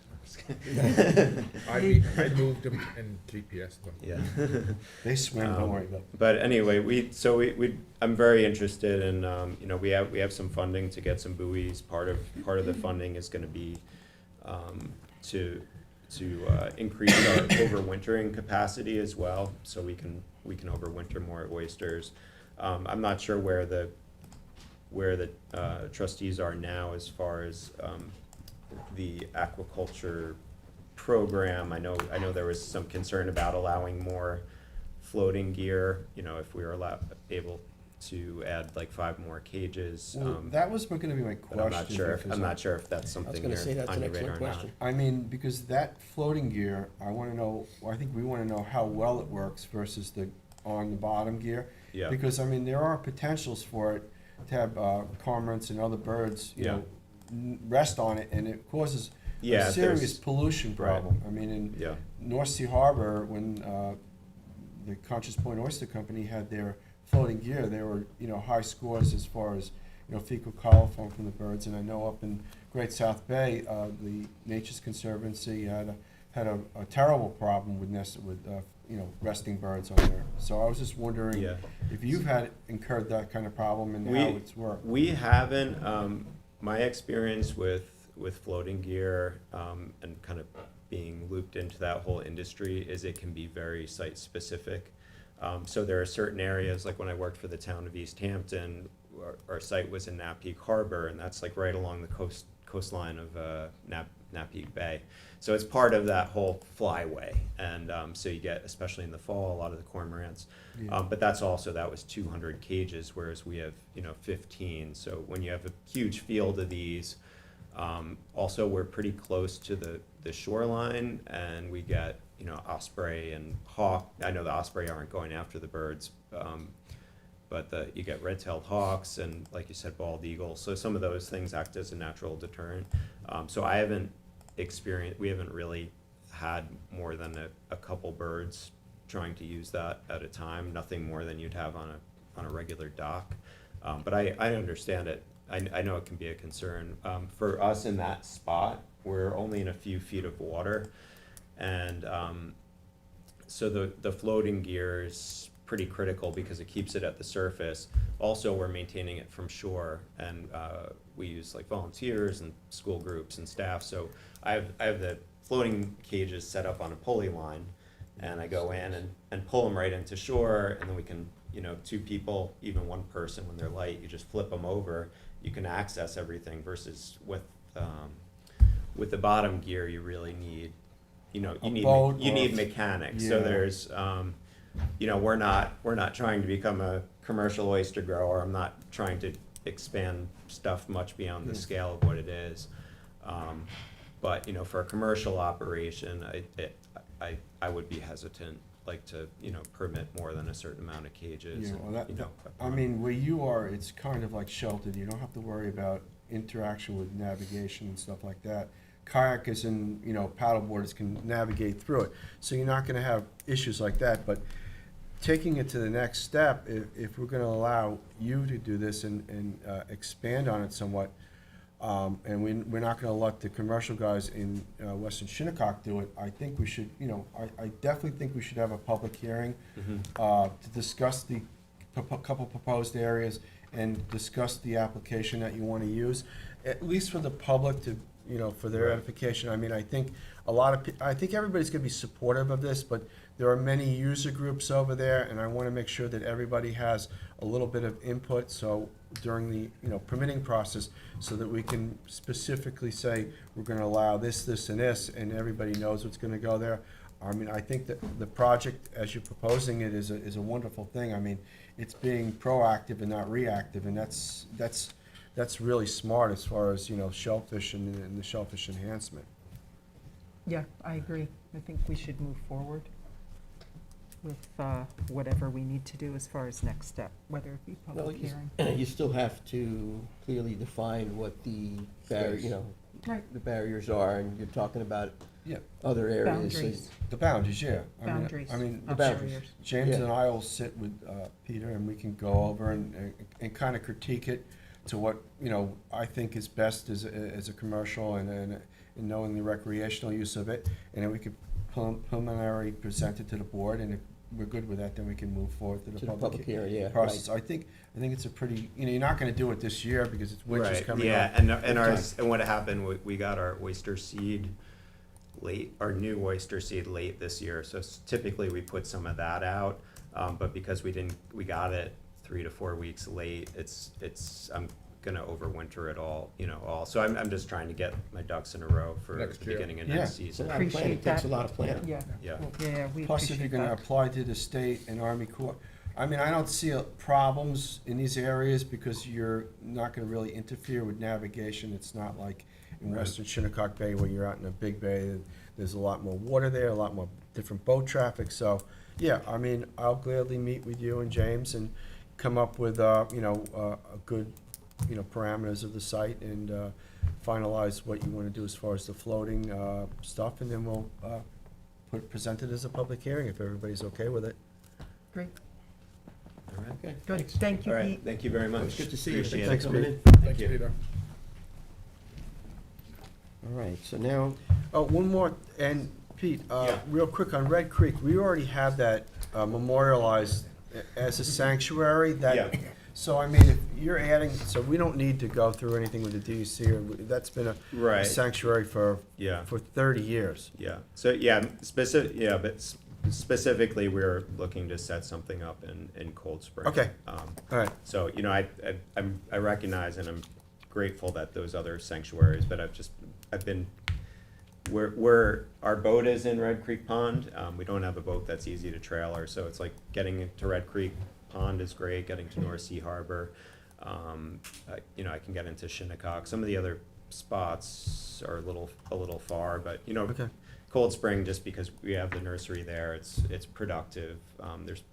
I moved them and GPS them. Yeah. They swim, don't worry about it. But anyway, I'm very interested in, we have some funding to get some buoys. Part of the funding is gonna be, to increase our overwintering capacity as well, so we can overwinter more oysters. I'm not sure where the trustees are now as far as, the aquaculture program. I know there was some concern about allowing more floating gear, if we were able to add like 5 more cages. Well, that was gonna be my But I'm not question. sure, because I'm not sure if that's something gonna say you're that's on an your radar excellent or not. question. I mean, because that floating gear, I think we wanna know how well it works versus on the bottom gear. Yeah. Because, I mean, there are potentials for it to have cormorants and other birds, Yeah. rest on it, and it causes Yeah, a if serious there's- pollution right. problem. I mean, in Yeah, North Sea Harbor, when the Conscious Point Oyster Company had their floating gear, they were, high scores as far as, fecal coliform from the birds. And I know up in Great South Bay, the Nature's Conservancy had a terrible problem with resting birds on there. So I was just wondering yeah. if you've incurred that kind of problem and how it's worked. We haven't, my experience with floating gear, and kind of being looped into that whole industry is it can be very site-specific. So there are certain areas, like when I worked for the town of East Hampton, our site was in Napeague Harbor, and that's like right along the coastline of Napeague Bay. So it's part of that whole flyway, and so you get, especially in the fall, a lot of the cormorants. But that was 200 cages, whereas we have 15. So when you have a huge field of these, Also, we're pretty close to the shoreline, and we get, you know, osprey and hawk. I know the osprey aren't going after the birds, but you get red-tailed hawks and, like you said, bald eagles. So some of those things act as a natural deterrent. So we haven't really had more than a couple birds trying to use that at a time, nothing more than you'd have on a regular dock. But I understand it. I know it can be a concern. For us in that spot, we're only in a few feet of water, and so the floating gear is pretty critical because it keeps it at the surface. Also, we're maintaining it from shore, and we use like volunteers and school groups and staff. So I have the floating cages set up on a pulley line, and I go in and pull them right into shore, and then we can, you know, two people, even one person, when they're light, you just flip them over. You can access everything versus with the bottom gear, you really need, you know, you need mechanics. So Yeah. there's, you know, we're not trying to become a commercial oyster grower. I'm not trying to expand stuff much beyond the scale of what it is. But, you know, for a commercial operation, I would be hesitant, like, to, you know, permit more than a certain amount of cages. Yeah, and, well, you know, I mean, where you are, it's kind of like sheltered. You don't have to worry about interaction with navigation and stuff like that. Kayakers and, you know, paddleboarders can navigate through it. So you're not gonna have issues like that. But taking it to the next step, if we're gonna allow you to do this and expand on it somewhat, and we're not gonna let the commercial guys in Western Shinnecock do it, I think we should, you know, I definitely think we should have a public hearing to discuss the couple proposed areas and discuss the application that you wanna use, at least for the public to, you know, for their Right. edification. I mean, I think I think everybody's gonna be supportive of this, but there are many user groups over there, and I wanna make sure that everybody has a little bit of input, so during the, you know, permitting process, so that we can specifically say, we're gonna allow this, this, and this, and everybody knows what's gonna go there. I mean, I think that the project, as you're proposing it, is a wonderful thing. I mean, it's being proactive and not reactive, and that's really smart as far as, you know, shellfish and the shellfish enhancement. Yeah, I agree. I think we should move forward with whatever we need to do as far as next step, whether it be Well, public hearing. you still have to clearly define what the you know, Right. the barriers are, and you're talking about Yeah, other areas. so- Boundaries, the boundaries, yeah. boundaries I mean, of boundaries. barriers. James Yeah. and I will sit with Peter, and we can go over and kind of critique it to what, you know, I think is best as a commercial and knowing the recreational use of it. And then we could preliminary present it to the board, and if we're good with that, then we can move forward to To the the public public hearing, yeah, right. process. I think it's a pretty, you know, you're not gonna do it this year because it's winter's Right, coming yeah, up. and what happened, we got our oyster seed late, our new oyster seed late this year, so typically we put some of that out, but because we got it 3 to 4 weeks late, I'm gonna overwinter it all, you know, so I'm just trying to get my ducks in a row for Next the year. beginning of Yeah. next It's a season. lot of planning, Appreciate takes a that. lot of planning. Yeah, Yeah. yeah, we Plus, if you're appreciate gonna that. apply to the state and Army Corps, I mean, I don't see problems in these areas because you're not gonna really interfere with navigation. It's not like in Western Shinnecock Bay where you're out in a big bay. There's a lot more water there, a lot more different boat traffic. So, yeah, I mean, I'll gladly meet with you and James and come up with, you know, a good, you know, parameters of the site and finalize what you wanna do as far as the floating stuff, and then we'll present it as a public hearing if everybody's okay with it. Great, All right. Okay, good. thanks. Thank you, All right, Pete. thank you very much. It's good to see you. Appreciate Thanks it. for coming in. Thanks, you. Peter. All right, so now, Oh, one more, and Pete, Yeah. real quick on Red Creek, we already have that memorialized as a sanctuary, that, Yeah. so I mean, if you're adding, so we don't need to go through anything with the DEC, or, that's been a Right, sanctuary for yeah. 30 years. Yeah, so, but specifically, we're looking to set something up in Cold Spring. Okay. Um, All right, So, you know, I recognize and I'm grateful that those other sanctuaries, but our boat is in Red Creek Pond. We don't have a boat that's easy to trailer, so it's like getting to Red Creek Pond is great, getting to North Sea Harbor. You know, I can get into Shinnecock. Some of the other spots are a little far, but, you know, Okay. Cold Spring, just because we have the nursery there, it's productive. There's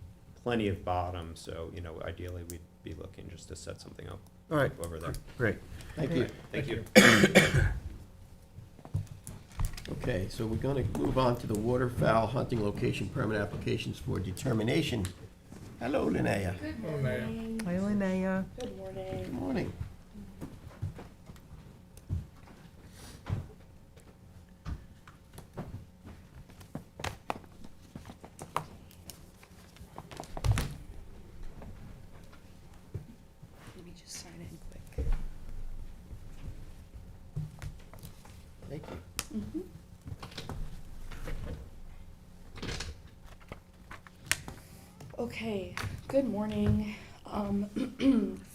plenty of bottom, so, you know, ideally, we'd be looking just to set something up All right, over there. great. Thank you. Thank you. Okay, so we're gonna move on to the waterfowl hunting location permit applications for determination. Hello, Linnea. Hi, Linnea. Good morning. Good morning. Let me just sign in quick. Thank you. Okay, good morning.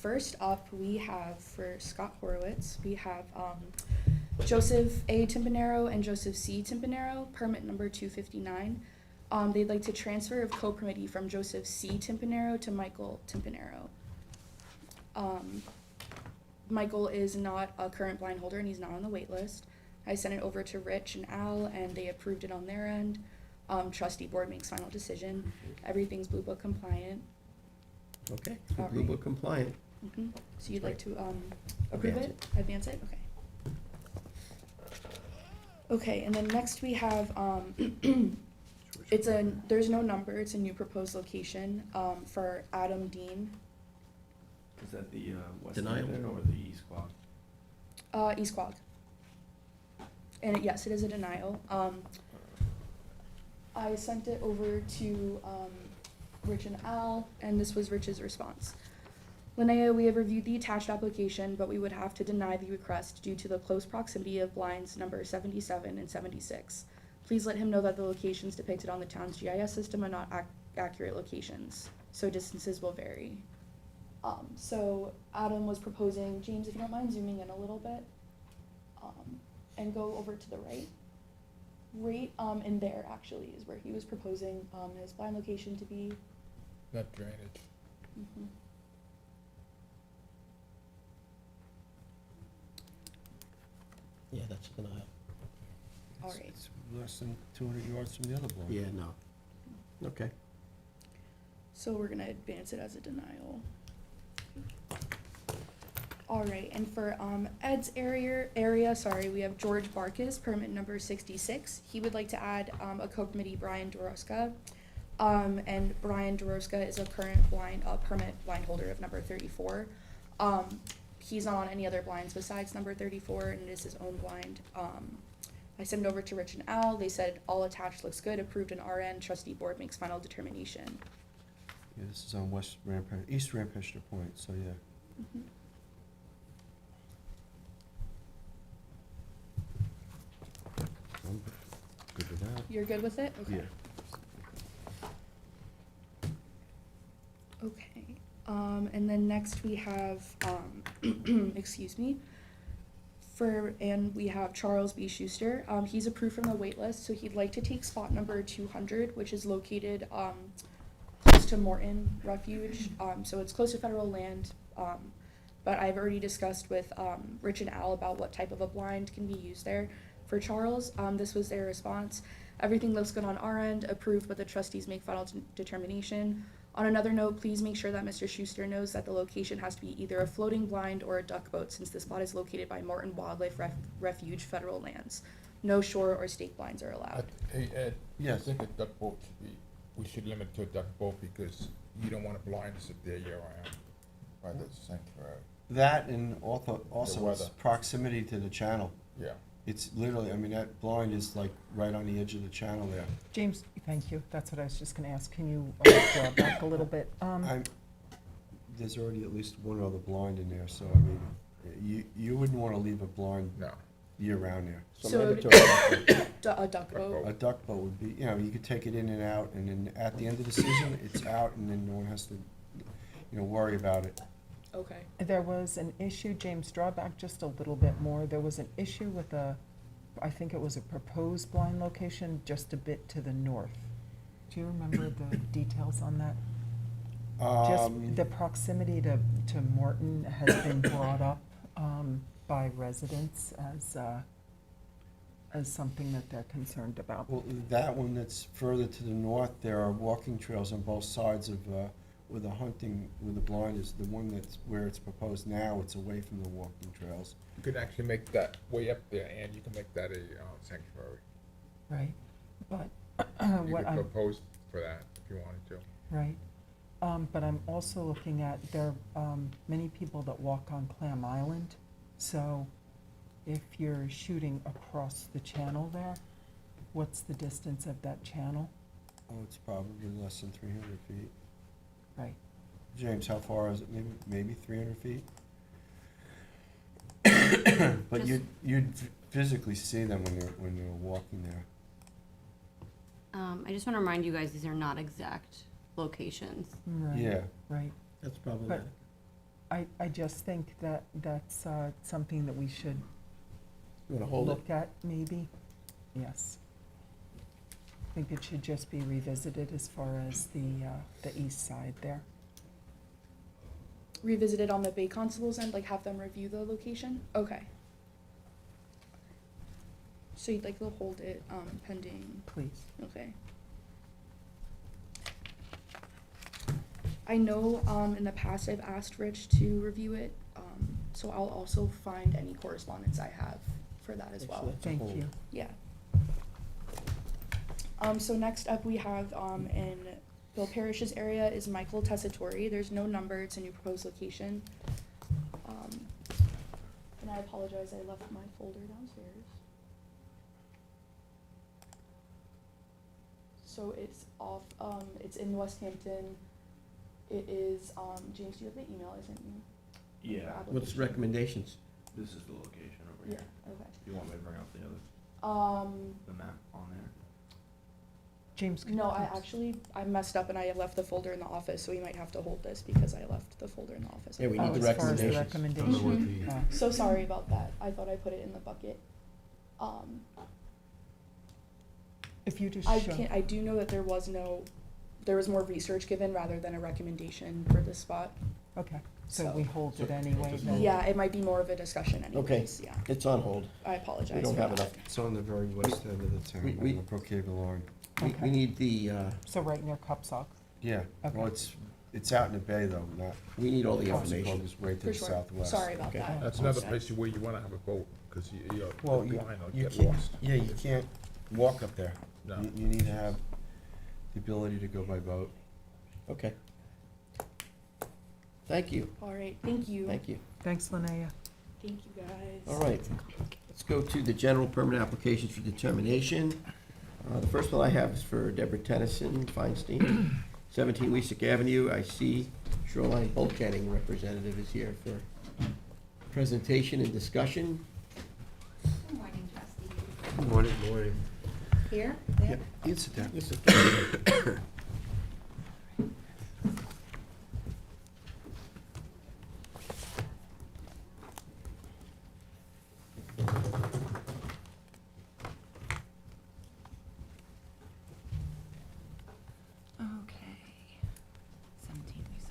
First up, we have for Scott Horowitz, we have Joseph A. Timpanaro and Joseph C. Timpanaro, permit number 259. They'd like to transfer of co-permittee from Joseph C. Timpanaro to Michael Timpanaro. Michael is not a current blind holder and he's not on the wait list. I sent it over to Rich and Al and they approved it on their end. Trustee board makes final decision. Everything's Blue Book compliant. Okay, All Blue right. Book compliant. So you'd like to approve Advance it? Advance it? Okay. Okay, and then next we have, there's no number, it's a new proposed location, for Adam Dean, Is that the West Denial. Hampton or the East Quad? East Quogue. And yes, it is a denial. I sent it over to, Rich and Al, and this was Rich's response. Linnea, we have reviewed the attached application, but we would have to deny the request due to the close proximity of blinds number 77 and 76. Please let him know that the locations depicted on the town's GIS system are not accurate locations, so distances will vary. So Adam was proposing, James, if you don't mind zooming in a little bit, and go over to the right. Right, in there actually is where he was proposing, his blind location to be. Not drainage. Mhm. Yeah, that's denial. All right. It's less than 200 yards from the other blind. Yeah, no. Okay. So we're gonna advance it as a denial. All right, and for Ed's area, sorry, we have George Barkis, permit number 66. He would like to add a co-permittee, Brian Doroska. And Brian Doroska is a current permit blind holder of number 34. He's not on any other blinds besides number 34, and it is his own blind. I sent it over to Rich and Al. They said all attached looks good, approved in RN. Trustee board makes final determination. Yeah, this is on East Rampester Point, so yeah. Mhm. I'm good with that. You're good with it? Okay. Yeah. Okay, and then next we have, excuse me, we have Charles B. Schuster. He's approved from the wait list, so he'd like to take spot number 200, which is located, close to Morton Refuge. So it's close to federal land, but I've already discussed with, Rich and Al about what type of a blind can be used there. For Charles, this was their response. Everything looks good on our end, approved, but the trustees make final determination. On another note, please make sure that Mr. Schuster knows that the location has to be either a floating blind or a duck boat, since the spot is located by Morton Wildlife Refuge federal lands. No shore or stake blinds are allowed. Hey, Ed. Yes. I think a duck boat should be, we should limit to a duck boat because you don't want a blind to sit there year round by the sanctuary. That and also its weather. proximity to the channel. Yeah. It's literally, I mean, that blind is like right on the edge of the channel there. James, thank you. That's what I was just gonna ask. Can you draw back a little bit? There's already at least one other blind in there, so I mean, you wouldn't wanna leave a blind No. year-round there. So mandatory duck boat. A duck boat. A duck boat would be, you know, you could take it in and out, and then at the end of the season, it's out, and then no one has to, you know, worry about it. Okay. There was an issue, James, draw back just a little bit more. There was an issue with I think it was a proposed blind location just a bit to the north. Do you remember the details on that? Just the proximity to Morton has been brought up. by residents as something that they're concerned about. Well, that one that's further to the north, there are walking trails on both sides of, where the hunting, where the blind is. The one that's where it's proposed now, it's away from the walking trails. You could actually make that way up there, and you can make that a sanctuary. Right, but You what could I'm, propose for that if you wanted to. right. But I'm also looking at, there are many people that walk on Clam Island. So if you're shooting across the channel there, what's the distance of that channel? Oh, it's probably less than 300 feet. Right, James, how far is it? Maybe 300 feet? But Just- you'd physically see them when you're walking there. I just want to remind you guys, these are not exact locations. right. Yeah. Right. That's problematic. I just think that that's something that we should You wanna hold it? look at, maybe. Yes. I think it should just be revisited as far as the east side there. Revisited on the Bay Constable's end, like have them review the location? Okay. So you'd like to hold it, pending, Please. okay. I know, in the past I've asked Rich to review it, so I'll also find any correspondence I have for that as well. Excellent. Thank hold. you. Yeah. So next up, we have, in Bill Parrish's area is Michael Tessitore. There's no number, it's a new proposed location. And I apologize, I left my folder downstairs. So it's off, it's in West Hampton. It is, James, do you have the email I sent you? Yeah, For What's application? recommendations? this is the location over Yeah, here. okay. Do you want me to bring up the other, the map on there? James, could you No, I please- actually, I messed up and I left the folder in the office, so we might have to hold this because I left the folder in the office. Yeah, we need Oh, the as far as the recommendations. Don't know what recommendation. the- Oh, So sorry about that. I thought I put it in the bucket. If you just I show. can't, I do know that there was more research given rather than a recommendation for this spot. Okay, so So- we hold it anyway just then? Yeah, it might be more of a discussion Okay. anyways, yeah. It's on hold. I apologize We don't for have that. enough. It's on the very west end of the town, We- on the Brookhaven line. We Okay. need the, So right near Cup Socks? Yeah, well, Okay. it's out in the bay though, not. we need all the What's it information. called, it's way to For the sure. southwest. Sorry about Okay. that. That's another Apologize. place where you wanna have a boat, cause you're Well, blind or you get can't, lost. yeah, you can't walk up there. No. You need to have the ability to go by boat. Okay. Thank you, All right, thank you. thank you. Thanks, Linnea. Thank you, guys. All right, let's go to the general permit applications for determination. The first one I have is for Deborah Tennyson Feinstein, 17 Weesick Avenue. I see Shoreline Bulkheading representative is here for presentation and discussion. Good morning, trustees. Good morning. Morning. Here? Yep. You can sit down. This is- Okay. 17 weeks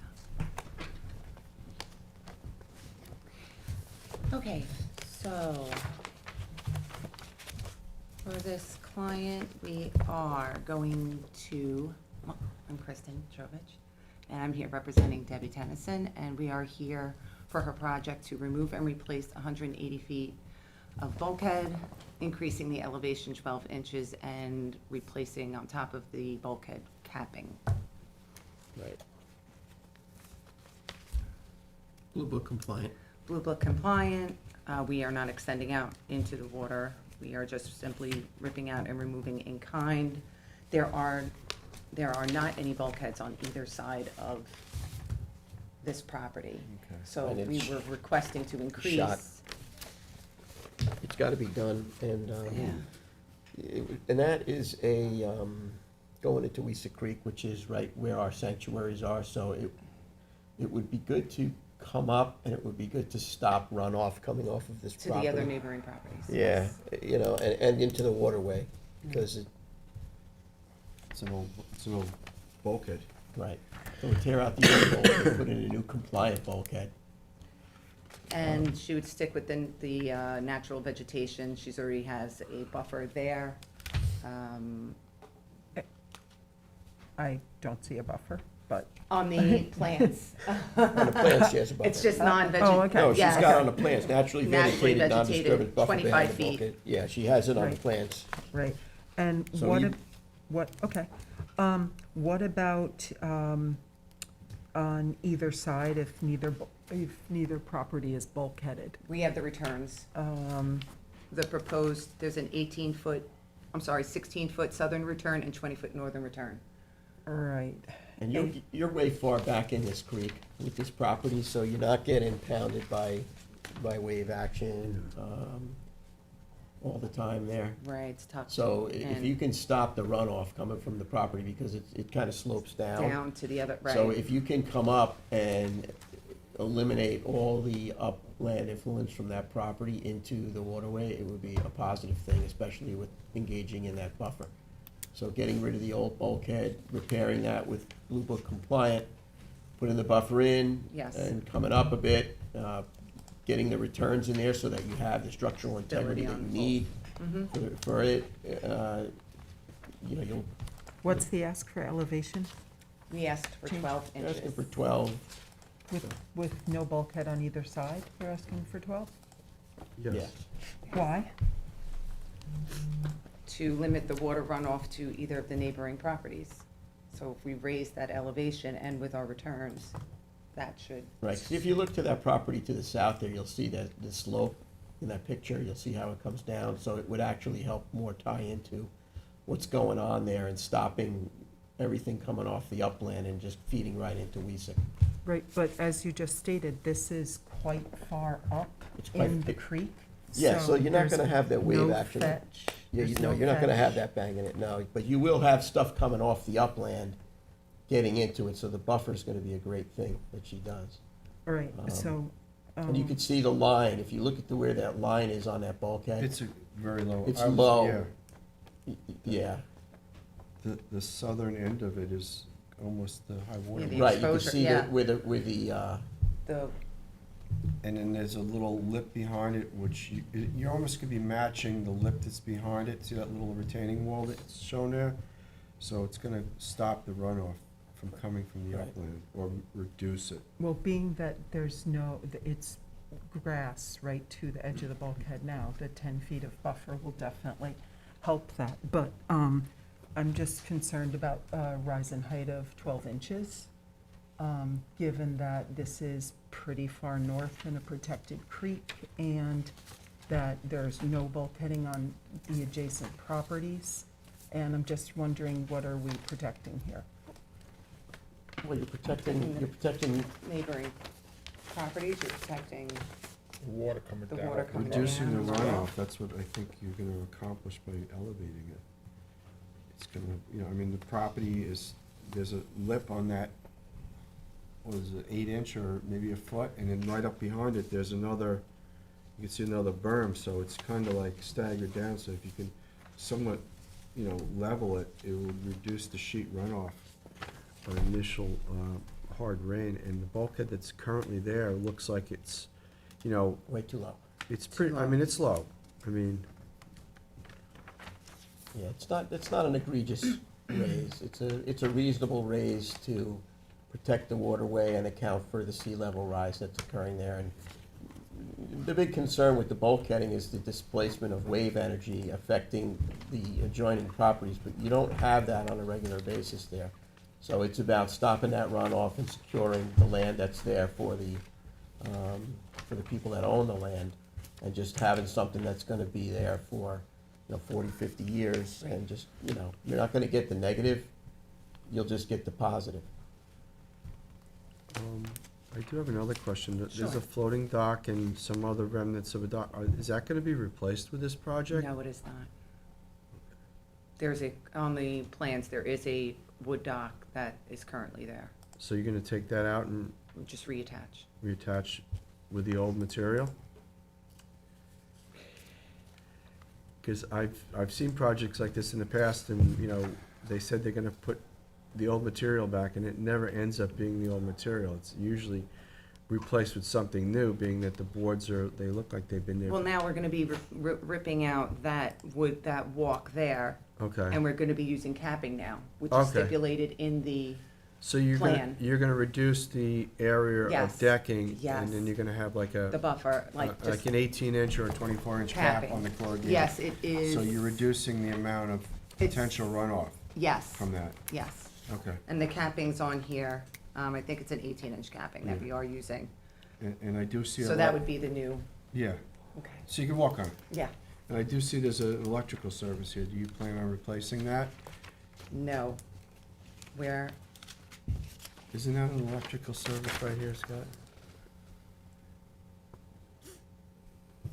out. Okay, so for this client, we are going to, well, I'm Kristen Trovich, and I'm here representing Debbie Tennyson, and we are here for her project to remove and replace 180 feet of bulkhead, increasing the elevation 12 inches and replacing on top of the bulkhead capping. Right. Blue Book compliant. Blue Book compliant, we are not extending out into the water. We are just simply ripping out and removing in kind. There are not any bulkheads on either side of this property. Okay. So And we it's were requesting to increase. shot. It's gotta be done, and, and that is going into Weesick Creek, which is right where our sanctuaries are, so it would be good to come up, and it would be good to stop runoff coming off of this To property. the other neighboring properties. Yeah, you know, and into the waterway, because It's an old bulkhead. right, so we tear out the old bulkhead, put in a new compliant bulkhead. And she would stick within the natural vegetation. She's already has a buffer there. I don't see a buffer, but, On the plants. On the plans, she has a buffer. It's just non-vegetated. Oh, okay. No, she's yes. got on the plans, naturally Naturally vegetated, non-disturbance vegetated, buffer 25 behind the feet. bulkhead. Yeah, she has it on the Right. plans. right. And So what, you- okay. What about, on either side if neither property is bulkheaded? We have the returns. The proposed, there's an 18-foot, 16-foot southern return and 20-foot northern return. Right. And you're way far back in this creek with this property, so you're not getting pounded by wave action, all the time there. Right, it's tough. So if And you can stop the runoff coming from the property, because it kind of slopes down. down to the other, right. So if you can come up and eliminate all the upland influence from that property into the waterway, it would be a positive thing, especially with engaging in that buffer. So getting rid of the old bulkhead, repairing that with Blue Book compliant, putting the buffer in. Yes. And coming up a bit, getting the returns in there so that you have the structural integrity that you Stability need Mhm. for it. You'll What's the ask for elevation We asked for Change. 12 inches. asking for 12. with no bulkhead on either side? They're asking for 12? Yes. Why? To limit the water runoff to either of the neighboring properties. So if we raise that elevation and with our returns, that should, Right, 'cause if you look to that property to the south there, you'll see that the slope in that picture, you'll see how it comes down, so it would actually help more tie into what's going on there and stopping everything coming off the upland and just feeding right into Weesick. Right, but as you just stated, this is quite far up It's quite- in the creek. Yeah, so you're not there's gonna have that wave no action. fetch. Yeah, There's no, no you're not gonna have fetch. that banging it, no, but you will have stuff coming off the upland, getting into it, so the buffer's gonna be a great thing that she does. All right, so. And you can see the line, if you look at where that line is on that bulkhead, It's a very low. it's I was- low. yeah. Yeah, The southern end of it is almost the high water. Yeah, the mark. right, you can exposure, see yeah. that where the, the, And then there's a little lip behind it, which you almost could be matching the lip that's behind it. See that little retaining wall that's shown there? So it's gonna stop the runoff from coming from the Right. upland, or reduce it. Well, being that there's no, it's grass right to the edge of the bulkhead now, the 10 feet of buffer will definitely help that. But I'm just concerned about a rise in height of 12 inches, given that this is pretty far north in a protected creek, and that there's no bulkheading on the adjacent properties. And I'm just wondering, what are we protecting here? well, you're protecting, neighboring properties, you're protecting, Water coming The down. water coming Reducing the down. runoff, that's what I think you're gonna accomplish by elevating it. It's gonna, I mean, the property is, there's a lip on that, what is it, 8 inch or maybe a foot, and then right up behind it, there's another, you can see another berm, so it's kinda like staggered down, so if you can somewhat, level it, it will reduce the sheet runoff on initial, hard rain, and the bulkhead that's currently there looks like it's, way too low. it's pretty, I mean, it's low. I mean, Yeah, it's not an egregious raise, it's a reasonable raise to protect the waterway and account for the sea level rise that's occurring there. And the big concern with the bulkheading is the displacement of wave energy affecting the adjoining properties, but you don't have that on a regular basis there. So it's about stopping that runoff and securing the land that's there for the people that own the land, and just having something that's gonna be there for, 40, 50 years, and just, you're not gonna get the negative, you'll just get the positive. I do have another question. There's Sure. a floating dock and some other remnants of a dock. Is that gonna be replaced with this project? no, it is not. There's on the plans, there is a wood dock that is currently there, So you're gonna take that out and we'll just reattach. reattach with the old material? Because I've seen projects like this in the past, and, they said they're gonna put the old material back, and it never ends up being the old material. It's usually replaced with something new, being that the boards they look like they've been there. Well, now we're gonna be ripping out that wood, that walk there, Okay, and we're gonna be using capping now, which is Okay. stipulated in the, so you're plan. gonna reduce the area Yes, of decking, yes. and then you're gonna have like the buffer, like like just an 18-inch or a 24-inch cap capping. on the corrugated. Yes, it is. So you're reducing the amount of It's- potential runoff Yes, from that. yes. Okay, And the capping's on here. I think it's an 18-inch capping that Yeah. we are using. and I do see a So that lot- would be the new, Yeah, okay, so you can walk on it. yeah. And I do see there's an electrical service here. Do you plan on replacing that? No. Where, Isn't that an electrical service right here, Scott?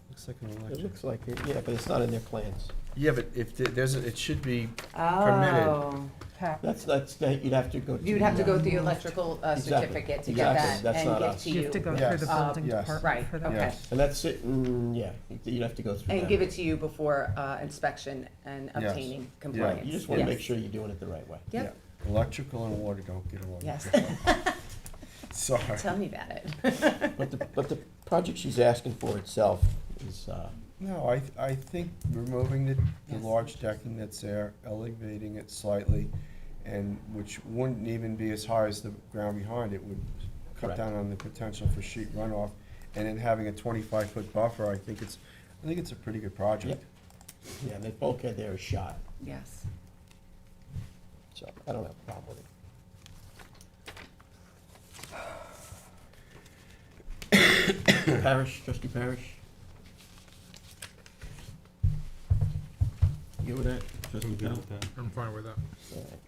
Looks like an It electric. looks like it, yeah, but it's not in their plans. Yeah, but if there's, it should be permitted. oh, Cap. You'd have to go to. you'd have to go through the electrical Exactly, certificate to get exactly. that That's and not give us. to You you. have to go Yes. through the building Yes. department Right, for that. okay. Yes. And that's it, yeah, you'd have to go through that. And give it to you before inspection and Yes. obtaining compliance. You just wanna make Yes. sure you're doing it the right way. Yep, Yeah. Electrical and water don't get along. yes. Sorry. Tell me about it. But the project she's asking for itself is, No, I think removing the Yes. large decking that's there, elevating it slightly, and which wouldn't even be as high as the ground behind it, would cut Correct. down on the potential for sheet runoff. And then having a 25-foot buffer, I think it's a pretty good project. yeah, and the bulkhead there is shot, Yes. so I don't have a problem with it. Parrish, trustee Parrish? You with that? Trustee Bell? I'm fine with that. All right.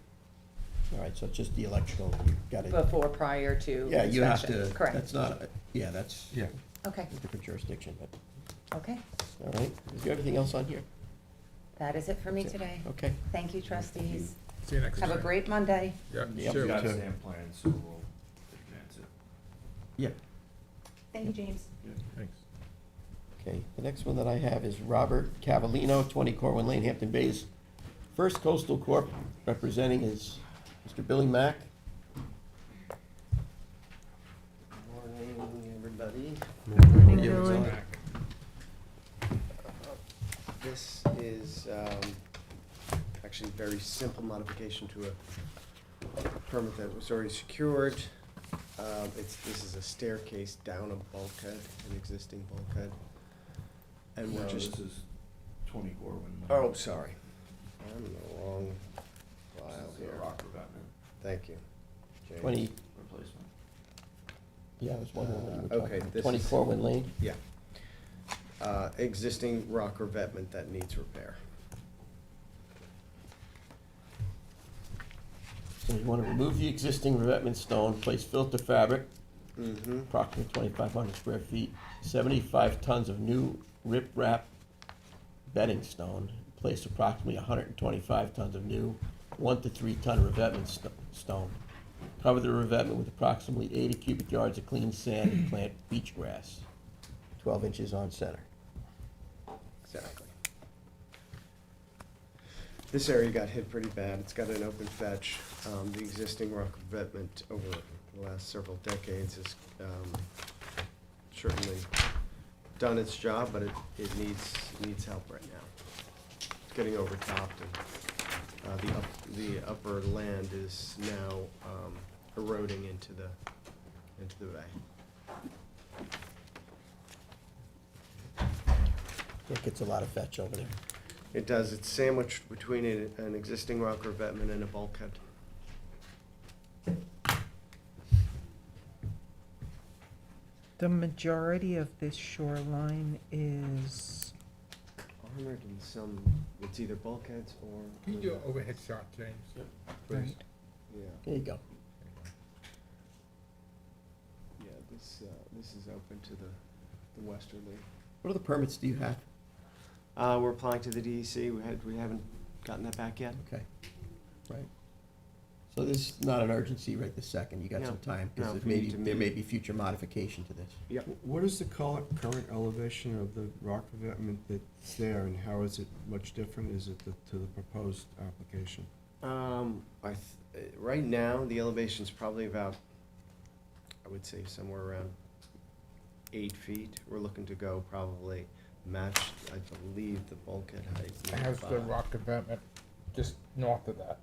All right, so it's just the electrical, you got it. Before, prior to Yeah, you have inspection. to, Correct. that's not, yeah, that's Yeah. Okay, a different jurisdiction, but, okay. all right. Is there anything else on here? That is it for me That's it. today. Okay. Thank you, trustees. See you next time. Have a great Monday. Yeah, Yep. you You too. got it. stamp plan, so we'll advance it. Yeah. Thank you, James. Thanks. Okay, the next one that I have is Robert Cavallino, 20 Corwin Lane, Hampton Bays. First Coastal Corp. Representing is Mr. Billy Mack. Morning, everybody. Morning, Yeah, Billy. it's on. This is actually a very simple modification to a permit that was already secured. This is a staircase down a bulkhead, an existing bulkhead. And No, we're this just, is 20 Corwin. oh, sorry. I'm in the wrong file This is a here. rock revetment Thank you, James. 20, replacement. yeah, I was wondering what you were Okay, talking about. this 20 is- Corwin Lane. Yeah. Existing rock revetment that needs repair. So you want to remove the existing revetment stone, place filter fabric, Mm-hmm. approximately 2,500 square feet, 75 tons of new rip-rap bedding stone, place approximately 125 tons of new 1 to 3 ton revetment stone. Cover the revetment with approximately 80 cubic yards of clean sand and plant beach grass, 12 inches on center. Exactly. This area got hit pretty bad. It's got an open fetch. The existing rock revetment over the last several decades has certainly done its job, but it needs help right now. It's getting overtopped, and the upper land is now eroding into the bay. It gets a lot of fetch over there. It does. It's sandwiched between an existing rock revetment and a bulkhead. The majority of this shoreline is, Armored in some, it's either bulkheads or. Can you do an overhead shot, James? Please. right, Yeah, There you go. yeah, this is open to the westerly. What other permits do you have? We're applying to the DEC. We haven't gotten that back yet. Okay, right. So this is not an urgency right this second, you got No. some time, No, because we need to there may meet. be future modification to this. Yep. What is the current elevation of the rock revetment that's there, and how is it much different? Is it to the proposed application? Right now, the elevation's probably about, I would say somewhere around 8 feet. We're looking to go probably match, I believe, the bulkhead height. How's the rock embankment just north of that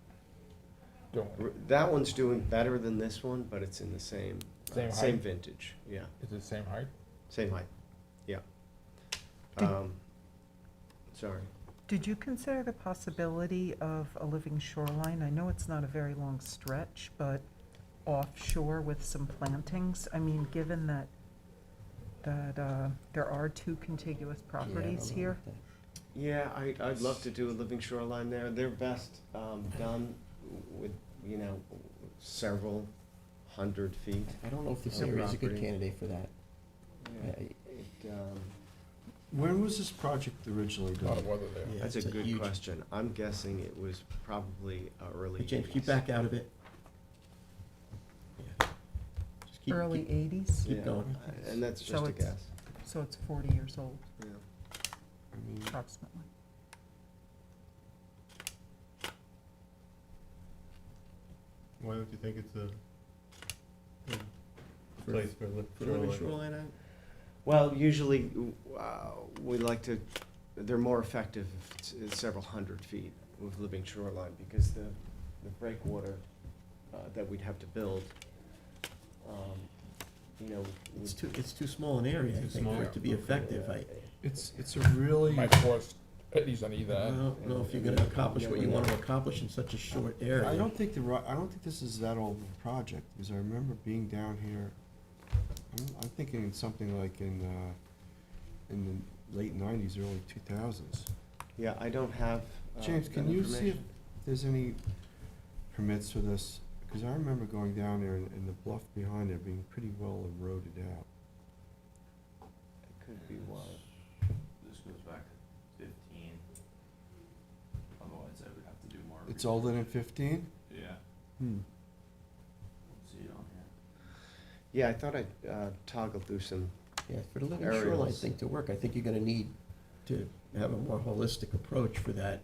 doing? That one's doing better than this one, but it's in the same, Same same height? vintage, yeah, Is it the same height? same height, yeah. Did- Sorry. Did you consider the possibility of a living shoreline? I know it's not a very long stretch, but offshore with some plantings? I mean, given that there are two contiguous properties here? Yeah, I'd love to do a living shoreline there. They're best done with, you know, several hundred feet. I don't know if this of area is a good property. candidate for that. It, When was this project originally A lot of done? weather there. Yeah, That's it's a good huge- question. I'm guessing it was probably early Hey, James, keep 80s. back out of it. Yeah. Just keep- Early keep- 80s? Keep Yeah, going. And that's So just a it's- guess, So it's 40 years old, yeah. I mean, approximately. Why don't you think it's a For- place for a lift For living shoreline? shoreline act? Well, usually, we like to, they're more effective if it's several hundred feet with living shoreline, because the breakwater that we'd have to build, you know. It's too small an area, I Too think, for small. it to be effective. it's a really, Might force Eddie's on either I end. don't know if you're gonna accomplish what you want to accomplish in such a short area. I don't think I don't think this is that old of a project, because I remember being down here, I'm thinking something like in the late 90s, early 2000s. Yeah, I don't have. James, that can you see if information. there's any permits for this? Because I remember going down there and the bluff behind there being pretty well eroded out. It could be why. This goes back to 15. Otherwise, I would have to do more. It's older than 15? Yeah, Hmm. let's see it on here. Yeah, I thought I'd toggle through some. Yeah, for the living shoreline Aerials. thing to work, I think you're gonna need to have a more holistic approach for that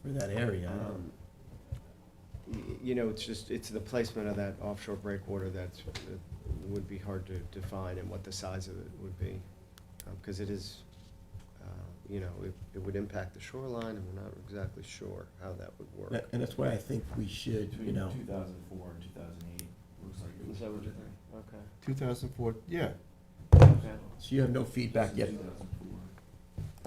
area. You know, it's the placement of that offshore breakwater that would be hard to define, and what the size of it would be. Because it is, you know, it would impact the shoreline, and we're not exactly sure how that would work. And that's why I think we should, you Between know, 2004 and 2008, looks like it was. Is that what you think? Okay. 2004, yeah. so you have no feedback yet.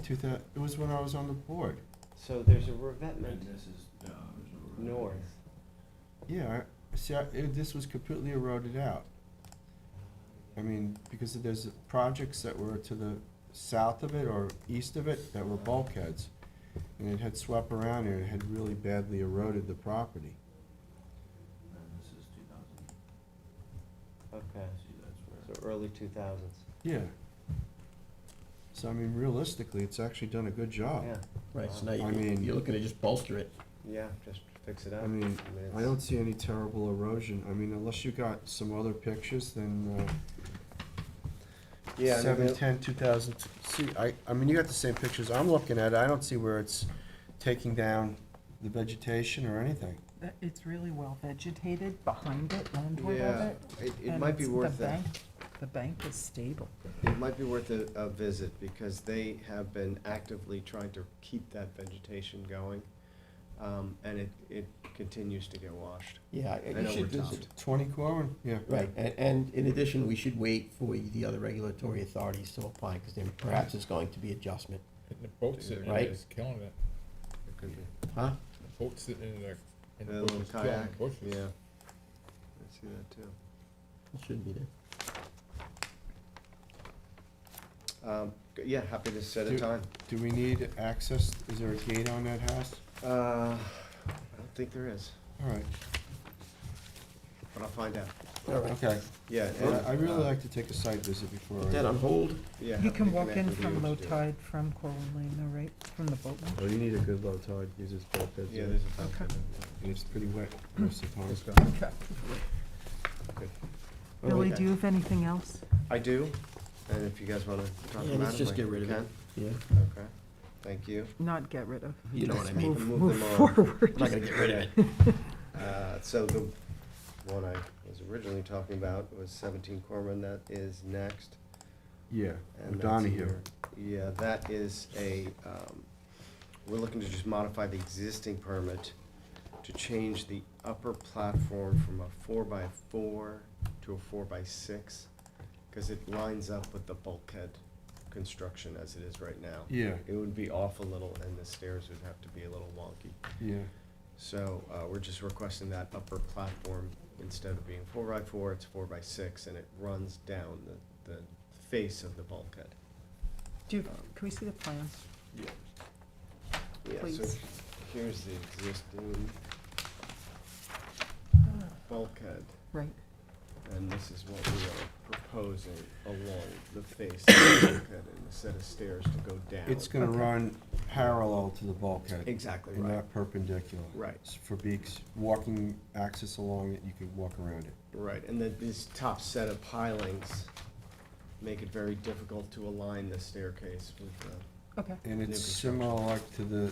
2004. It was when I was on the board. So there's a And revetment this is, there's no. north. Yeah, this was completely eroded out. I mean, because there's projects that were to the south of it or east of it that were bulkheads. And it had swept around here and it had really badly eroded the property. And this is 2000. Okay, See, that's so where. early 2000s. Yeah. So, I mean, realistically, it's actually done a good job. Yeah, Right, so now I mean- you're looking to just bolster it. yeah, just fix it up. I mean, I it's- don't see any terrible erosion. I mean, unless you got some other pictures, then, Yeah, I mean, 7/10, 2000, see, I mean, you got the same pictures I'm looking at. I don't see where it's taking down the vegetation or anything. It's really well vegetated behind it, landward of Yeah, it. it and might be it's- worth the that. bank- The bank is stable. It might be worth a visit, because they have been actively trying to keep that vegetation going, and it continues to get washed. Yeah, And you should overtopped. visit. 20 Corwin, yeah. Right, and in addition, we should wait for the other regulatory authorities to apply, because then perhaps there's going to be adjustment. And the boat sitting in Right. there is killing it. It could be. Huh? The boat sitting in there, in A the little bushes, killing the kayak, bushes. yeah. I see that too. It shouldn't be there. Yeah, happy to set a Do- time. Do we need access? Is there a gate on that house? I don't think there is, All right, but I'll find out. All right. okay. Yeah. Well, and, I'd really like to take a site visit before Put that I... on hold. Yeah. You have can to walk connect in with you from low to do it. tide from Corwin Lane, though, right? From the boat launch? Oh, you need a good low tide, because it's bulkheads Yeah, there. there's a bunch of Okay. them. And it's pretty wet most of the time. Okay. All Billy, right. do you have anything else? I do, and if you guys wanna talk Yeah, about it, let's just like, get rid we of it. can. Yeah, Okay, thank you. Not get rid of. you know what I mean. Move them on. forward. I'm not gonna get rid of it. So the one I was originally talking about was 17 Corman, that is next. Yeah, And that's Donahue. here. Yeah, that is we're looking to just modify the existing permit to change the upper platform from a 4x4 to a 4x6, because it lines up with the bulkhead construction as it is right now. Yeah, It would be off a little, and the stairs would have to be a little wonky. yeah. So, we're just requesting that upper platform, instead of being 4x4, it's 4x6, and it runs down the face of the bulkhead. Do you, can we see the plans? Yeah, so Please. here's the existing bulkhead, Right. and this is what we are proposing along the face of the bulkhead, and a set of stairs to go down. It's gonna Okay. run parallel to the bulkhead. Exactly And right. not perpendicular. Right. For Beeks, walking access along it, you could walk around it. Right, and then this top set of pilings make it very difficult to align the staircase with the. Okay. And New it's construction. similar like to the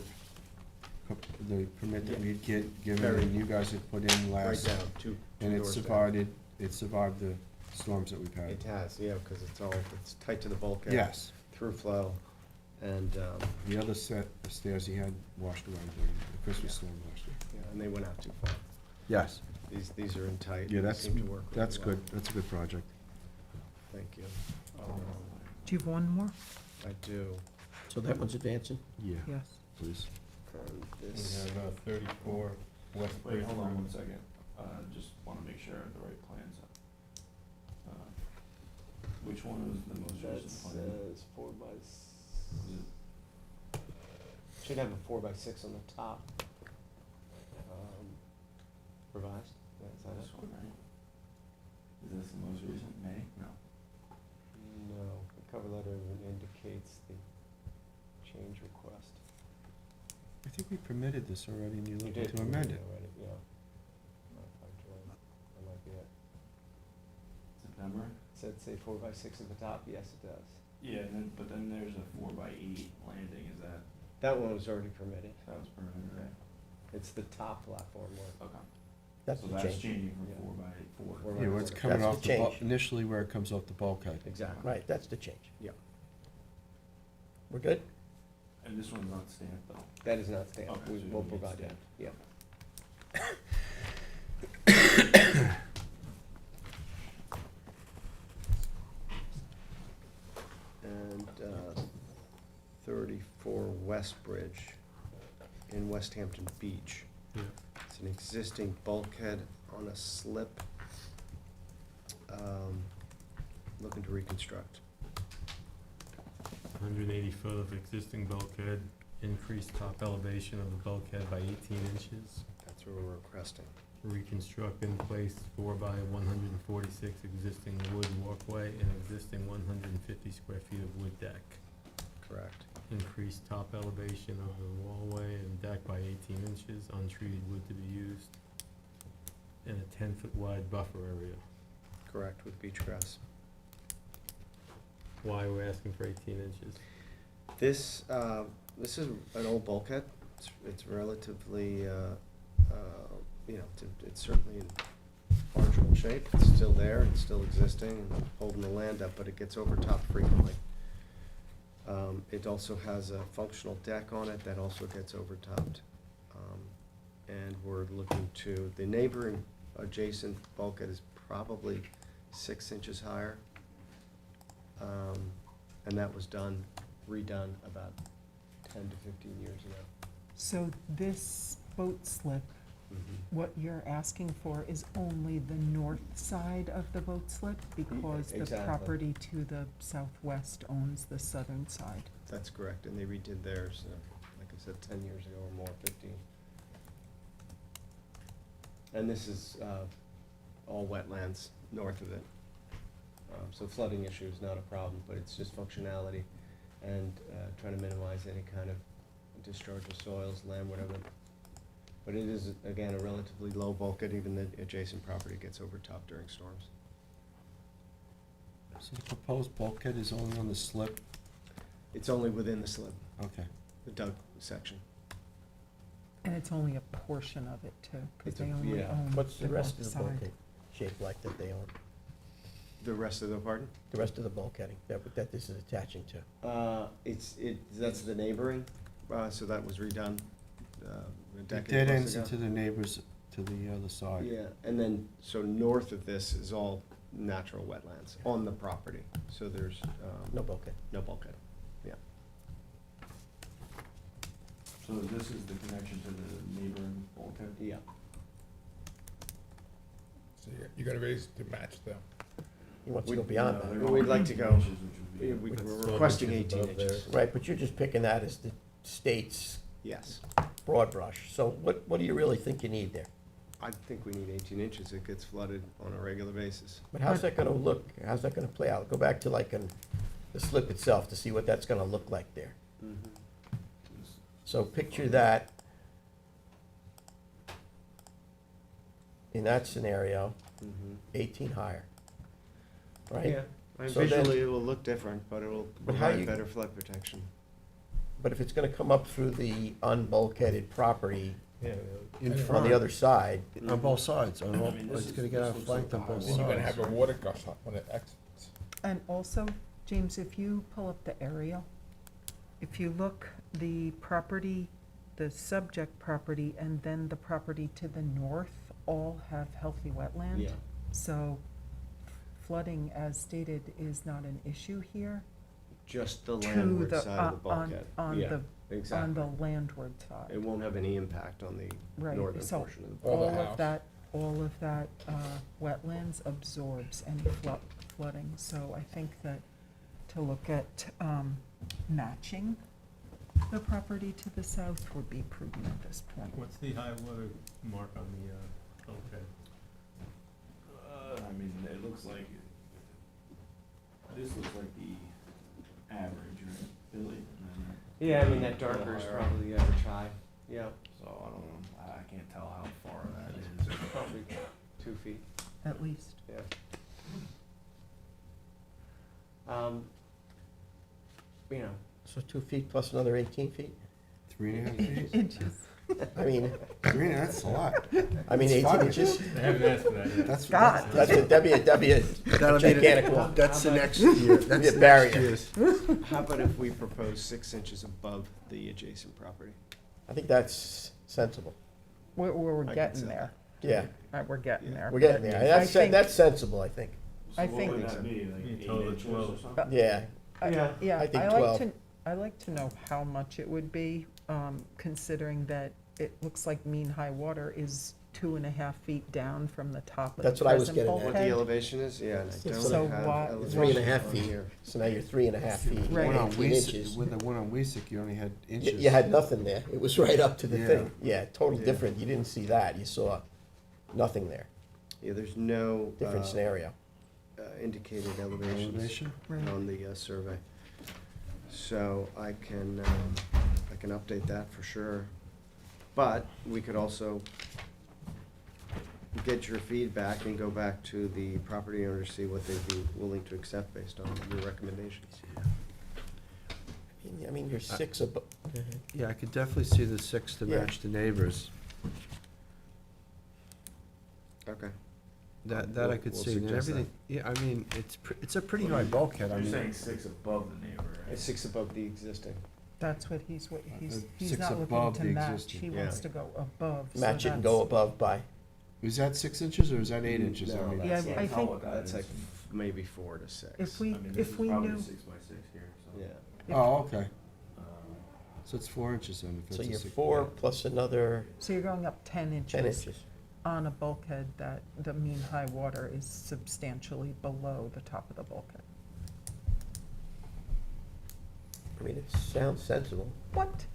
permit that Yeah. we'd given Very. and you guys had put in Right last. down, two And it doors down. survived the storms that we've had. It has, yeah, because it's tight to the bulkhead. Yes, Through flow, and, the other set of stairs he had washed away during the Christmas storm last year. yeah, and they went out too far. Yes, These are in tight. yeah, They that's, seem to work really that's well. good, that's a good project. Thank you. Do you have one more? I do, So that one's advancing? Yeah, Yes. please. and We this, have 34 West Wait, Bridge hold on Road. one second. Just wanna make sure I have the right plans. Which one was the most that recent plan? says 4x, Is it- should have a 4x6 on the top. Revised, yeah, is that This it? one, right? Is this the most recent, May? No. No, the cover letter even indicates the change request. I think we permitted this already and you're You looking did to amend it. already, yeah. Modified drawing. That might be it. September? Said say 4x6 at the top, yes it does. Yeah, and then, but then there's a 4x8 landing, is that, That one was already permitted. that was permitted, right? It's the top platform one. Okay. That's So the that's change. changing from Yeah. 4x4. Four Yeah, where it's coming That's off the the, change. initially where it comes off the bulkhead. Exactly. Right, that's the change. Yeah. We're good? And this one's not stamped though. That is not stamped. Okay, We so you will don't need provide that, stamp. yeah. And 34 West Bridge in West Hampton Beach. Yeah. It's an existing bulkhead on a slip, looking to reconstruct. 180 foot of existing bulkhead, increased top elevation of the bulkhead by 18 inches. That's what we're requesting. Reconstruct in place 4 by 146 existing wood walkway and existing 150 square feet of wood deck. Correct. Increase top elevation of the wallway and deck by 18 inches, untreated wood to be used, and a 10-foot wide buffer area. Correct, with beach grass. Why are we asking for 18 inches? This is an old bulkhead. It's relatively, it's certainly in marginal shape. It's still there, it's still existing, and holding the land up, but it gets overtopped frequently. It also has a functional deck on it that also gets overtopped. And we're looking to, the neighboring adjacent bulkhead is probably 6 inches higher. And that was redone about 10 to 15 years ago. So this boat slip, what you're asking for is only the north side of the boat slip? Because the exactly. property to the southwest owns the southern side. That's correct, and they redid theirs, like I said, 10 years ago or more, 15. And this is all wetlands north of it. So flooding issue is not a problem, but it's just functionality and trying to minimize any kind of discharge of soils, land, whatever. But it is, again, a relatively low bulkhead, even the adjacent property gets overtopped during storms. So the proposed bulkhead is only on the slip? It's only within the slip, Okay. the dug section. And it's only a portion of it too, because It's a- they only yeah. own What's the rest north of the side. bulkhead shaped like that they own? The rest of the pardon? The rest of the bulkheading that this is attaching to? That's the neighboring, so that was redone, a It decade dead plus ends ago. into the neighbors to the other side. Yeah, and then, so north of this is all natural wetlands on the property, so there's, No bulkhead. no bulkhead, yeah. So this is the connection to the neighboring bulkhead? Yeah. So you're gonna raise to match them. He wants to We- go beyond No, that. they're Well, we'd going like to 18 go- inches, which would be- We're requesting 12 inches 18 above there. inches. Right, but you're just picking that as the state's Yes, broad brush. So what do you really think you need there? I think we need 18 inches, it gets flooded on a regular basis. But how's that gonna look? How's that gonna play out? Go back to like the slip itself to see what that's gonna look like there. So picture that in that scenario, 18 higher, right? Yeah, and So then- visually it will look different, but it'll But how provide you- better flood protection. But if it's gonna come up through the unbulkheaded property In on front, the other side, on both sides, on all, I mean, this it's is- gonna get this outflanked looks on like both the Then you're gonna sides. have a water gush when it exits. And also, James, if you pull up the aerial, if you look, the property, the subject property, and then the property to the north all have healthy wetland. Yeah. So flooding, as stated, is not an issue here. Just the To landward the, side of the on bulkhead. on Yeah, the, on exactly. the landward side. It won't have any impact on the Right, northern so portion of the Or the bulkhead. house. all of that wetlands absorbs any flooding. So I think that to look at matching the property to the south would be prudent at this point. What's the high water mark on the, okay? I mean, it looks like, this looks like the average, right, Billy? And then Yeah, I mean, that a little darker is higher. probably the average high, yeah, So I don't know, I can't tell how far that is. probably 2 feet, At least. yeah. You know, so 2 feet plus another 18 feet? 3.5 feet. Inches. I mean, That's a lot. I mean, It's 18 fine. inches? I haven't asked for that yet. That's, God. That'd be a that'll be the- gigantic one. That's the next year, that's a the next barrier. year's. how about if we propose 6 inches above the adjacent property? I think that's sensible. We're I can getting see there. Yeah, We're getting Yeah. there. we're getting But there. I That's, think- that's sensible, I think. So I what think- would that be, like You 8 told it inches or 12. something? Yeah, Yeah, I think I 12. like to know how much it would be, considering that it looks like mean high water is 2.5 feet down from the top of the That's what I was present getting at. What the bulkhead. elevation is, yeah, and I So don't have why- elevation 3.5 on feet. here. So now you're 3.5 feet, Right. One on 18 Weesick, inches. with the one on Weesick, you only had You inches. you had nothing there. It was right up to the Yeah. thing. Yeah, total Yeah. different. You didn't see that. You saw nothing there. Yeah, there's no Different scenario. indicated elevations Elevation? Right. on the survey. So I can update that for sure. But we could also get your feedback and go back to the property owner, see what they'd be willing to accept based on your recommendations. I mean, you're 6 above. Yeah, I could definitely see the 6 to Yeah. match the neighbors. Okay. That I could We'll see, and suggest everything, yeah, I mean, it's a pretty high bulkhead, I You're mean. saying 6 above the neighbor, right? It's 6 above the existing. That's what he's he's 6 not looking above to the match, existing. he Yeah. wants to go above. so Match it and go that's- above by. Is that 6 inches or is that 8 inches? No, I mean, Yeah, that's I like, think- that's like maybe 4 to 6. If I we, mean, this if is we probably knew, 6 by 6 here, so. Yeah. Oh, okay, um, so it's 4 inches then, if So it's a you're 6. 4 plus another so you're going up 10 inches. 10 inches. On a bulkhead that the mean high water is substantially below the top of the bulkhead. I mean, it sounds sensible. What?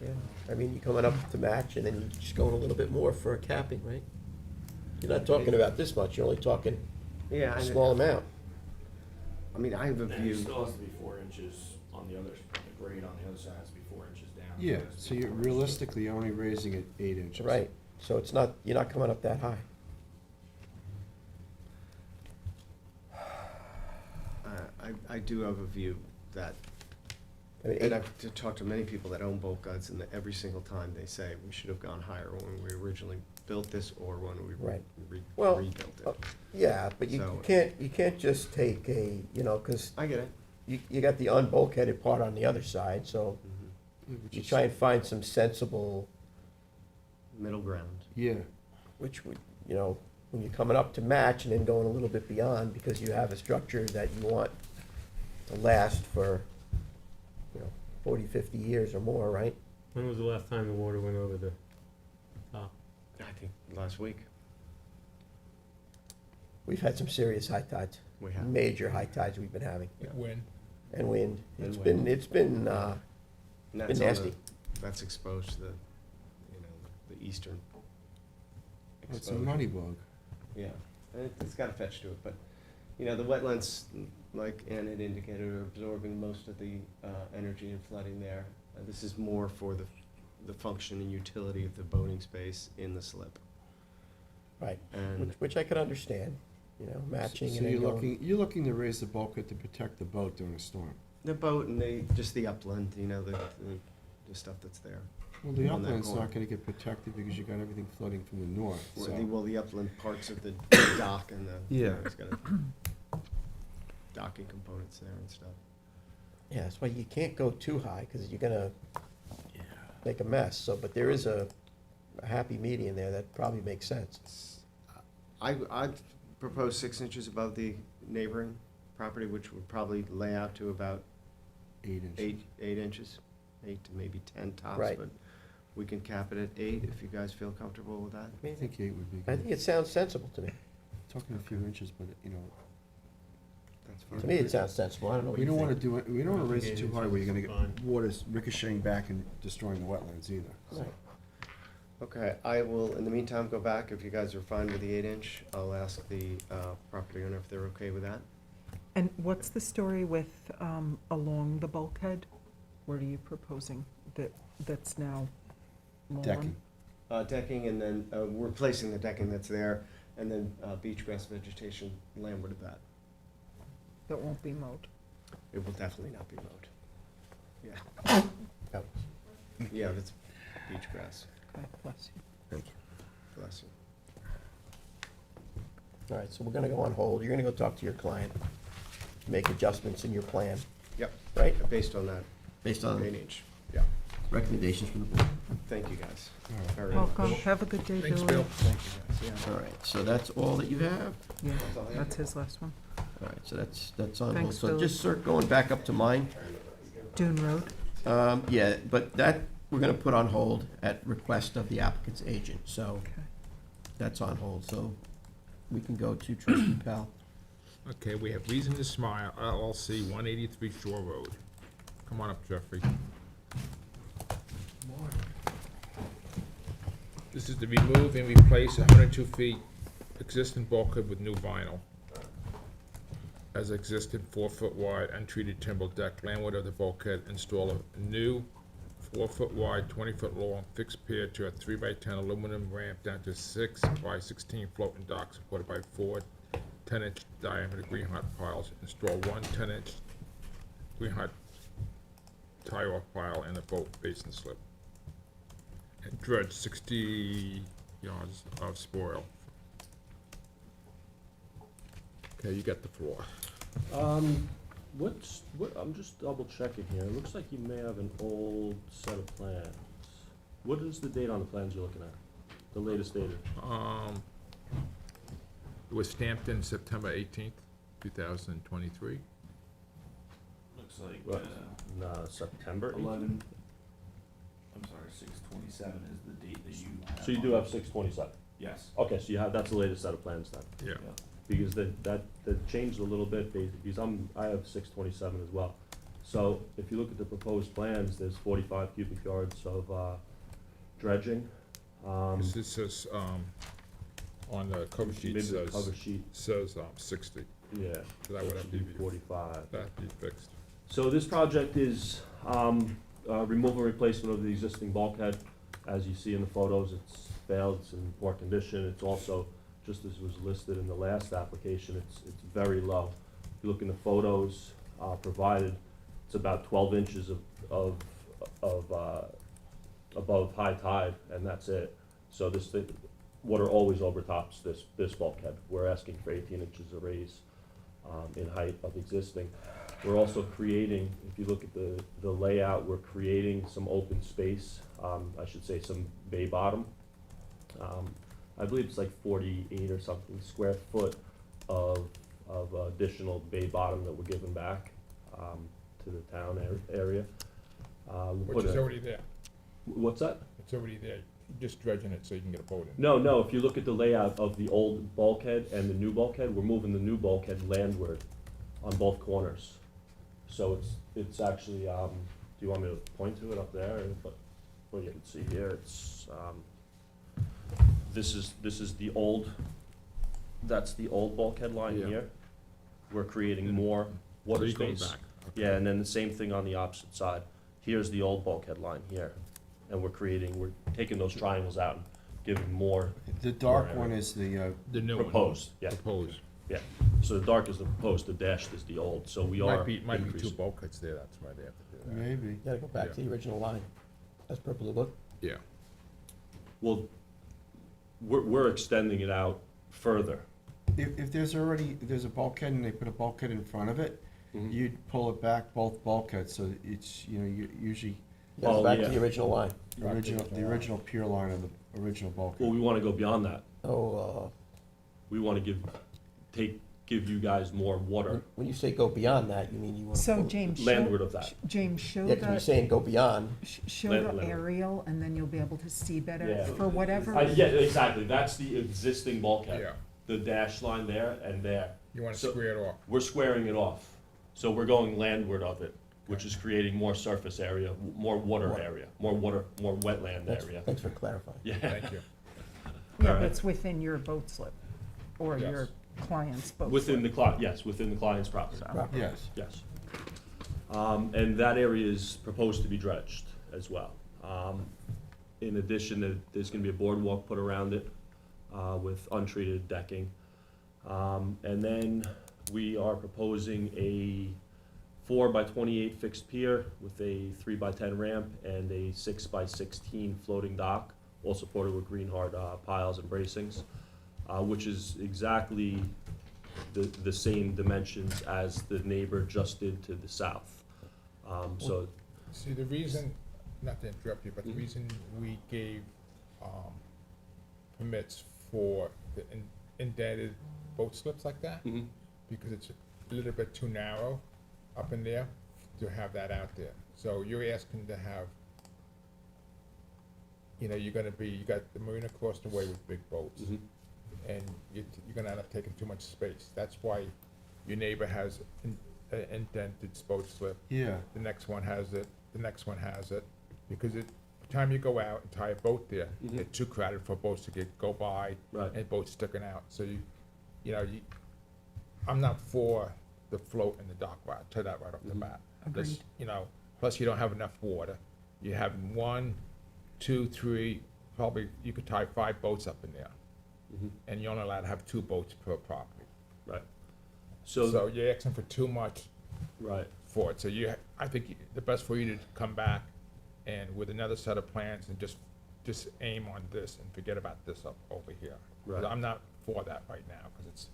Yeah. I mean, you're coming up to match and then you're just going a little bit more for a capping, right? You're not talking about this much. You're only talking Yeah, a I small amount. I mean, I have a And it view. still has to be 4 inches on the other, the grade on the other side has to be 4 inches down. Yeah, It has to so be you're 4 inches. realistically only raising it 8 inches. Right. So it's not, you're not coming up that high. I do have a view that I mean, And I've talked to many people that own bulkheads, and every single time they say, we should have gone higher when we originally built this or when we Right. re- Well, rebuilt uh, it. yeah, but So- you can't just take a, you know, because I get it. you got the unbulkheaded part on the other side, so Mhm. you try and find some sensible, Middle ground. Yeah. which would, you know, when you're coming up to match and then going a little bit beyond, because you have a structure that you want to last for, you know, 40, 50 years or more, right? When was the last time the water went over the top? I think last week We've had some serious high tides, we have. major high tides we've been having, When? and wind. And It's wind. been, it's been, And been that's on nasty. That's exposed to the, the eastern It's a exposure. money bug. Yeah, and it's got a fetch to it, but, the wetlands, like Ann had indicated, are absorbing most of the energy and flooding there. This is more for the function and utility of the boating space in the slip. Right, And which I could understand, you know, matching So and then you're going. you're looking to raise the bulkhead to protect the boat during a storm. the boat and just the upland, the stuff that's there. Well, the On that upland's corner. not gonna get protected because you got everything flooding from the north, so. The upland parts of the dock and the, Yeah. it's got docking components there and stuff. Yeah, that's why you can't go too high, because you're gonna make a mess, so, but there is a happy median there that probably makes sense. I'd propose 6 inches above the neighboring property, which would probably lay out to about 8 inches. 8 inches, 8 to maybe 10 tops. Right. But we can cap it at 8 if you guys feel comfortable with that. I think 8 would be I good. think it sounds sensible to me. Talking a few inches, but, That's fine. To me, it sounds sensible, I don't know what we you don't wanna think. do it, we don't wanna raise it 8 too high where you're gonna inches is get water's ricocheting back and destroying the wetlands either. Right. Okay, I will, in the meantime, go back. If you guys are fine with the 8 inch, I'll ask the property owner if they're okay with that. And what's the story with, along the bulkhead? What are you proposing that's now lawn? Decking. Decking, and then replacing the decking that's there, and then beach grass vegetation landward of that. That won't be mowed? It will definitely not be mowed. Yeah, Oh, yeah, it's beach grass. Okay, bless you. Bless you. All right, so we're gonna go on hold, you're gonna go talk to your client, make adjustments in your plan, Yep, right? based on that Based on 8 inch. Yeah, recommendations from the board. thank you guys. All right. Very Welcome, much. have a good day, Thanks, Billy. Bill. Thank you guys, yeah. All right, so that's all that you have? Yeah, That's all I have. that's his last one. All right, so that's on hold. Thanks, So Bill. just going back up to mine, Dune Road, yeah, but that, we're gonna put on hold at request of the applicant's agent, so okay. that's on hold, so we can go to trustee Pell. Okay, we have Reason to Smile, LLC, 183 Shore Road. Come on up, Jeffrey. This is to remove and replace 102 feet existing bulkhead with new vinyl. As existing 4-foot wide untreated timber deck landward of the bulkhead, install a new 4-foot wide, 20-foot long fixed pier to a 3x10 aluminum ramp down to 6x16 floating dock supported by 4 10-inch diameter green hot piles. Install 1 10-inch green hot tie-off pile in the boat basin slip. And dredge 60 yards of spoil. Okay, you got the floor. I'm just double checking here. It looks like you may have an old set of plans. What is the date on the plans you're looking at? The latest date? It was stamped in September 18th, 2023. Looks like, What? September 18th? 11, I'm sorry, 6/27 is the date that you have. So you on do it. have 6/27? Yes. Okay, so you have, that's the latest set of plans then? Yeah. Because that changed a little bit, because I have 6/27 as well. So if you look at the proposed plans, there's 45 cubic yards of dredging. This says, on the cover sheet Maybe the cover says, sheet, 60, yeah. so that would have to be, 45. that'd be fixed. So this project is removal and replacement of the existing bulkhead. As you see in the photos, it's failed, it's in poor condition. It's also, just as was listed in the last application, it's very low. If you look in the photos provided, it's about 12 inches above high tide, and that's it. So water always overtops this bulkhead. We're asking for 18 inches of raise in height of existing. We're also creating, if you look at the layout, we're creating some open space, I should say some bay bottom. I believe it's like 48 or something square foot of additional bay bottom that we're giving back to the town area. We'll Which put is a- already there. What's that? It's already there. You're just dredging it so you can get a boat in. No, if you look at the layout of the old bulkhead and the new bulkhead, we're moving the new bulkhead landward on both corners. So it's actually, do you want me to point to it up there? Well, you can see here, it's, this is the old, that's the old bulkhead line Yeah. here. We're creating more water So you're going space. back. Okay. Yeah, and then the same thing on the opposite side. Here's the old bulkhead line here. And we're taking those triangles out and giving more, The dark Right. one is the, The new one. proposed, yeah. Proposed. Yeah, so the dark is the proposed, the dashed is the old, so we are Might be two increasing. bulkheads there, that's why they have to do that. maybe. You gotta go back to the original line. That's purple look. Yeah. Well, we're extending it out further. If there's a bulkhead and they put a bulkhead in front of it, Mhm. you'd pull it back both bulkheads, so it's, you usually, You gotta go Oh, back to yeah. the original line. the original pier line of the original bulkhead. Well, we wanna go beyond that. Oh, We wanna give you guys more water when you say go beyond that, you mean you wanna. So pull- James, landward of that. James, show Yeah, 'cause when you're the, saying go beyond, show Land- the land. aerial, and then you'll be able to see better, Yeah. for whatever. Yeah, exactly, that's the existing bulkhead. Yeah. The dash line there and there. You wanna So- square it off. We're squaring it off, so we're going landward of it, which is creating more surface area, more water area, more wetland area. thanks for clarifying. Yeah. Thank you. Yeah, Alright. that's within your boat slip, or Yes. your client's boat slip. Within within the client's property. Yes. Yes. And that area is proposed to be dredged as well. In addition, there's gonna be a boardwalk put around it, with untreated decking. And then we are proposing a 4x28 fixed pier with a 3x10 ramp and a 6x16 floating dock, all supported with green hard piles and bracings, which is exactly the same dimensions as the neighbor just did to the south. So, See, the reason, not to interrupt you, but the Mhm. reason we gave, permits for the indented boat slips like that, mhm. because it's a little bit too narrow up in there to have that out there. So you're asking to have, you got the marina across the way with big boats, Mhm. and you're gonna end up taking too much space. That's why your neighbor has an indented boat slip, Yeah. the next one has it, the next one has it, because the time you go out and tie a boat there, Mhm. it's too crowded for boats to go by, Right. and boats sticking out, so I'm not for the float and the dock ride, tell that right off the Mhm. bat. Agreed. Plus you don't have enough water, you have 1, 2, 3, probably, you could tie 5 boats up in there, Mhm. and you're only allowed to have 2 boats per property. Right. So So, you're asking for too much right, for it, so I think the best for you to come back and with another set of plans and just aim on this and forget about this up over here. 'Cause Right. I'm not for that right now, because it's,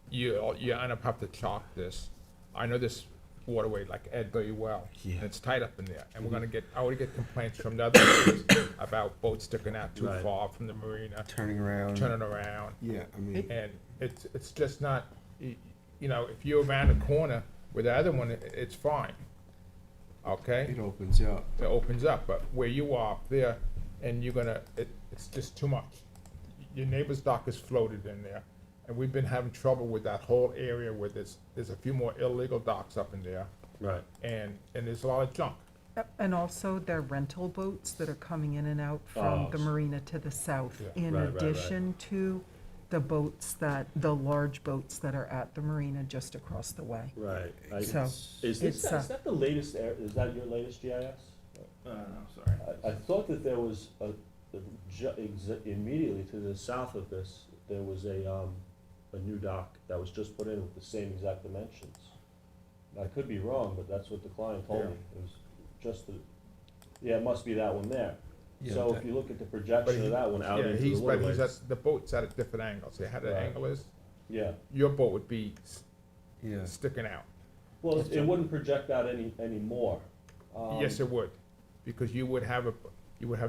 you end up have to chalk this. I know this waterway like Ed very well, and Yeah. it's tight up in there, and Mm-hmm. I already get complaints from the other neighbors about boats sticking out too Right. far from the marina, Turning around. turning around. Yeah, I mean, And it's just not, if you're around the corner with the other one, it's fine. Okay? it opens up. It opens up, but where you are up there, and it's just too much. Your neighbor's dock is floated in there, and we've been having trouble with that whole area where there's a few more illegal docks up in there, right. and there's a lot of junk. And also, there are rental boats that are coming in and out Oh, from the marina to the south, Yeah. in Right, right, right. addition to the large boats that are at the marina just across the way. Right. So, Is it's, that the latest, is that your latest GIS? No, sorry. I thought that there was immediately to the south of this, there was a new dock that was just put in with the same exact dimensions. I could be wrong, but that's what the client told Yeah. me. It was just the, yeah, it must be that one there. Yeah, So that- if you look at the But projection he- of that one out Yeah, into the he's, but he's waterways, at, the boat's at a different angle, see how the Right. angle is? yeah. Your boat would be Yeah. sticking out. Well, it wouldn't project out any more. Yes, it would, because you would have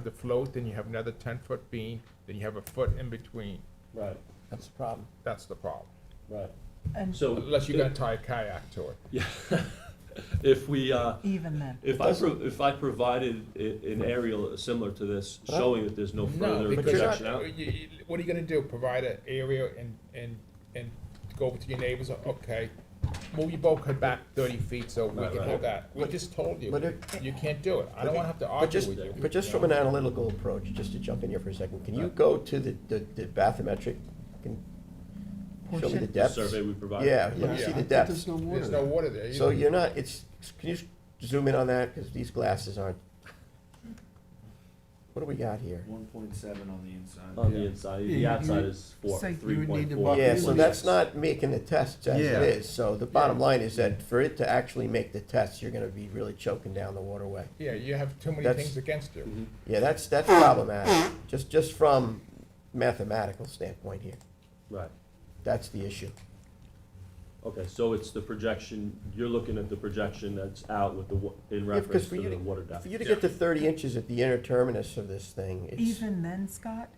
the float, then you have another 10-foot beam, then you have a foot in between. Right, That's the problem. That's the problem. right. And So. Unless you're gonna tie a kayak to it. Yeah. If we, even then, if I provided an aerial similar to this, But I- showing that there's no No, further because you're projection out. what are you gonna do, provide an area and go over to your neighbors, okay, move your bulkhead back 30 feet so we Right, can right. have that. We just told you, But you can't do it. I don't wanna have to But argue just, with you. but just from an analytical approach, just to jump in here for a second, can you go to the bathymetric, can show me the Portion? depths? Survey we provided. Yeah, let me Yeah. see I the thought depths. There's no water There's no there. water there. So either. you're not, can you zoom in on that, because these glasses aren't, what do we got here? 1.7 on the inside. On the Yeah. inside, Yeah, the you- outside is so you would need to 3.4. walk- Yeah, so what that's is- not making the tests as it Yeah. is, so the bottom line is that for it to actually make the tests, you're gonna be really choking down the waterway. Yeah, you have too many That's- things against you. Mhm. Yeah, that's problematic, just from mathematical standpoint here, Right, that's the issue. okay, so it's the projection, you're looking at the projection that's out with in Yeah, because reference for to you the to- water depth. For you to get to 30 inches at the inner terminus of this thing, it's, even then, Scott,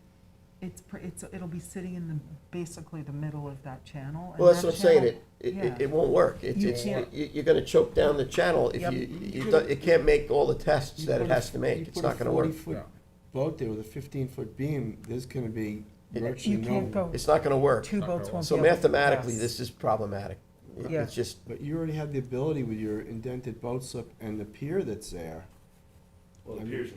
it'll be sitting in the, basically the middle of that channel. and well, that's that what I'm saying, channel- it yeah. won't work. You can't- You're gonna choke down the channel if Yep. it can't make all the tests You that it put a- has to make, you it's put not gonna work. a 40-foot Yeah. boat there with a 15-foot beam, there's gonna be It- virtually You no. can't go, It's not gonna work. two boats won't be So able to mathematically, pass. this is problematic. Yeah. It's just, But you already have the ability with your indented boat slip and the pier that's there. Well, the pier's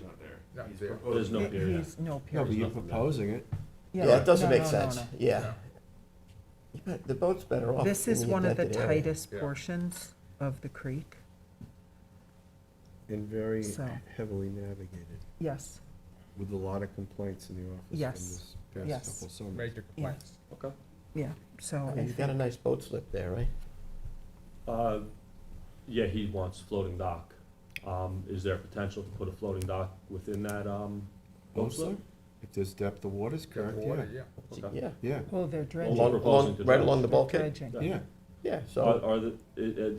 not there. Not He's there. proposing- There's no pier. He's, no No, pier. but you're nothing there. proposing it. yeah, it doesn't No, make no, no, sense, no. yeah. But the boat's better off This in is one of the indented area. tightest Yeah. portions of the creek, And very So. heavily navigated, yes, with a lot of complaints in the office from Yes. this past Yes. couple summers. Major complaints. Okay. yeah, so I I mean, you've got a think, nice boat slip there, right? Yeah, he wants floating dock. Is there potential to put a floating dock within that, boat slip? If there's depth of water's correct, Water, yeah. yeah. Yeah, Yeah, oh, they're Well, dredging. we're along, proposing to right dredge. along the bulkhead? Dredging. yeah. Yeah, Are, so, are the,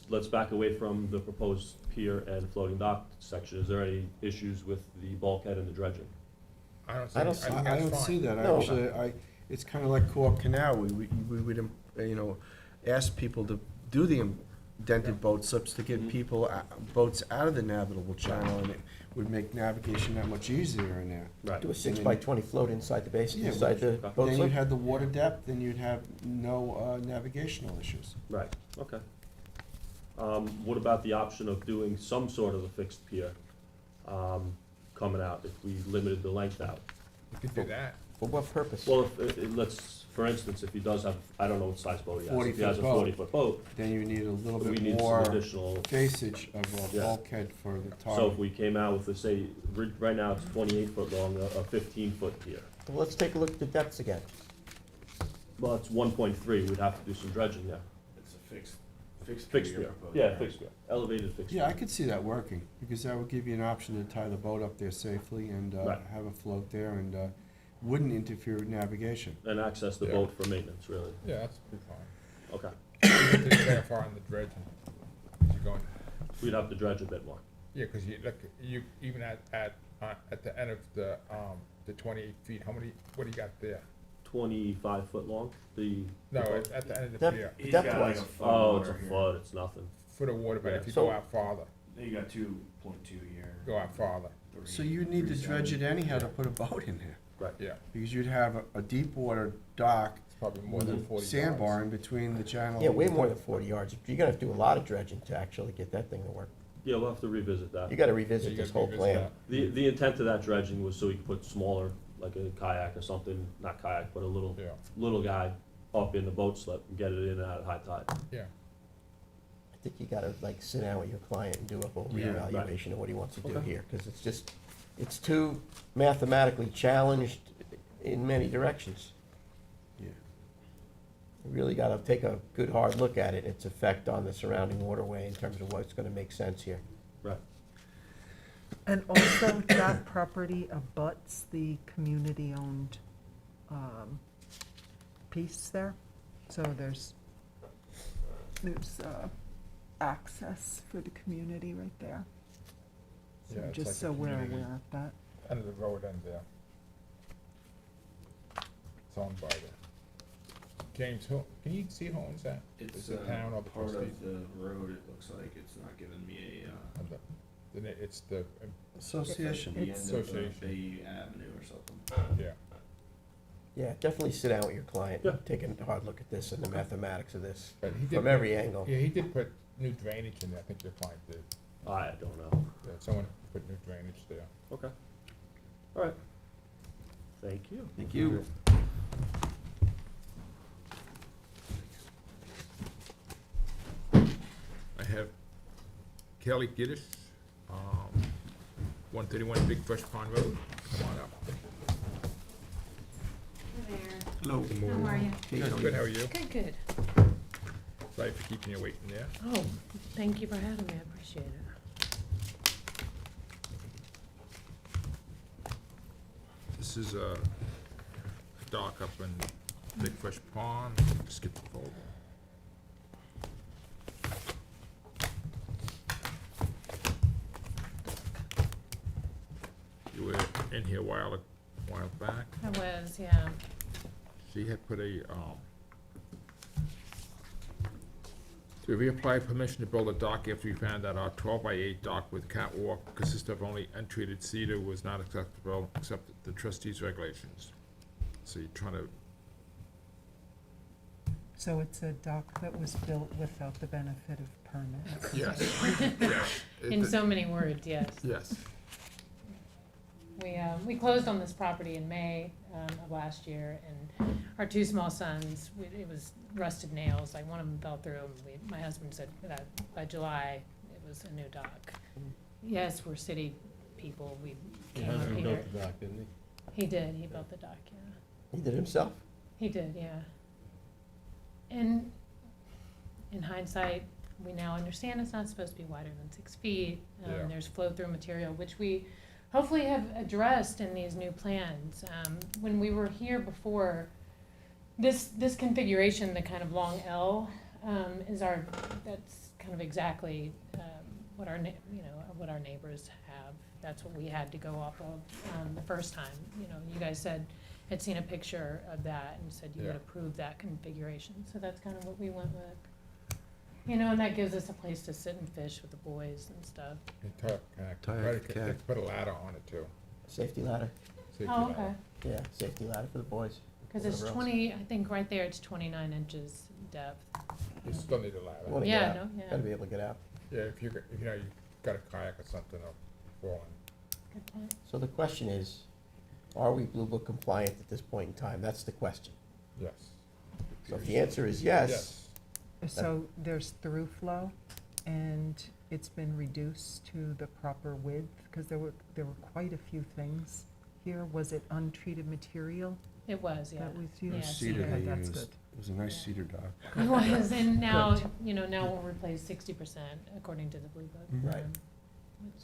let's back away from the proposed pier and floating dock section. Is there any issues with the bulkhead and the dredging? I don't see, I I don't think see- I that's don't fine. see that, No. actually, it's kinda like Co-op Canal, we would, ask people to do the indented boat slips to get Mhm. people, boats out of the navigable channel, and it would make navigation that much easier in there. Right. do a 6x20 float inside the base, Yeah, inside the okay. boat Then slip? you'd have the water depth, then you'd have no, navigational issues. Right, okay. What about the option of doing some sort of a fixed pier, coming out, if we limited the length out? You could do that. For what purpose? Well, let's, for instance, if he does have, I don't know what size boat he has, if he has a 40-foot boat. 40-foot boat, Then you need a little we bit need more some additional, facage of a Yeah. bulkhead for the top. so if we came out with, say, right now it's 28-foot long, a 15-foot pier. Well, let's take a look at the depths again. Well, it's 1.3, we'd have to do some dredging there. It's a fixed Fixed pier pier, you're proposing, yeah, right? fixed pier, elevated fixed pier. Yeah, I could see that working, because that would give you an option to tie the boat up there safely and Right. have a float there, and wouldn't interfere with navigation. And access the Yeah. boat for maintenance, really, Yeah, that's pretty fine. okay. You have to be careful on the dredging. 'Cause you're going, We'd have to dredge a bit more. yeah, cause you, look, you, even at the end of the 28 feet, what do you got there? 25-foot long, No, boat. at the end of the Depth- pier, He's got like a Depth-wise. foot Oh, it's a water here. foot, it's nothing. foot of water, but Yeah. if you So- go out farther, Then you got 2.2 here. go out farther, So you need to dredge it anyhow to put a boat in there, yeah, because you'd have a deep water dock it's probably more with than a 40 sandbar yards. in between the channel. Yeah, way more than 40 yards. You're gonna have to do a lot of dredging to actually get that thing to work. Yeah, we'll have to revisit that. You gotta Yeah, revisit you this gotta whole revisit plan. that. The intent of that dredging was so we could put smaller, like a kayak or something, not kayak, but a little, Yeah, little guy up in the boat slip and get it in and out at high tide. yeah, I think you gotta like sit down with your client and do a whole Yeah, right. reevaluation of what he wants to do Okay. here, because it's just, it's too mathematically challenged in many directions. Yeah. We really gotta take a good hard look at it, its effect on the surrounding waterway in terms of what's gonna make sense here. Right. And also, that property abuts the community-owned piece there. So there's access for the community right there. So Yeah, it's just like a so we're community. aware of that. Under the road end there. It's owned by the, James, can you see who owns that? It's Is it town or the part trustees? of the road, it looks like, it's not giving me a, And it's the, Association. the end of Association. Bay Avenue or something. yeah. Yeah, definitely sit down with your client, Yeah. take a hard look at this and the mathematics of this, But he did from put- every angle. Yeah, he did put new drainage in there, I think your client did. I don't know. Yeah, someone put new drainage there. Okay. All right. Thank you. Thank you. I have Kelly Giddis, 131 Big Fresh Pond Road. Come on up. Hello. How are you? Good, how are you? Good, good. Sorry for keeping you waiting there. Oh, thank you for having me, I appreciate it. This is a dock up in Big Fresh Pond. Skip the folder. You were in here a while back. I was, yeah. She had put a, to reapply permission to build a dock after we found that our 12x8 dock with catwalk consisted of only untreated cedar was not acceptable, except the trustees' regulations. So you're trying to, So it's a dock that was built without the benefit of permit. yes, yes. In so many words, yes. Yes, We closed on this property in May of last year, and our two small sons, it was rusted nails, like one of them fell through, and my husband said that by July, it was a new dock. Yes, we're city people, we came up here. dock, didn't He did, he built the dock, yeah. He did it himself? He did, yeah. And in hindsight, we now understand it's not supposed to be wider than 6 feet. Yeah. There's flow-through material, which we hopefully have addressed in these new plans. When we were here before, this configuration, the kind of long L, that's kind of exactly what our what our neighbors have. That's what we had to go off of the first time. You guys had seen a picture of that and said you would Yeah. approve that configuration. So that's kind of what we went with. And that gives us a place to sit and fish with the boys and stuff. and Kayak. they put a ladder on it too. Safety ladder, Safety Oh, ladder. okay. yeah, safety ladder for the boys. Because it's Whatever else. 20, I think right there, it's 29 inches depth. You still need a You ladder. wanna get Yeah, out. no, yeah. Gotta be able to get out. Yeah, if you got a kayak or something, or fall in. Good point. So the question is, are we Blue Book compliant at this point in time? That's the question. Yes. So if the answer is yes, So there's through flow, and it's been reduced to the proper width, because there were quite a few things here. Was it untreated material It was, yeah. that was Yeah, used? cedar Okay, they that's used. good. It was a nice cedar dock. It was, and now, now we'll replace 60% according to the Blue Book. Right.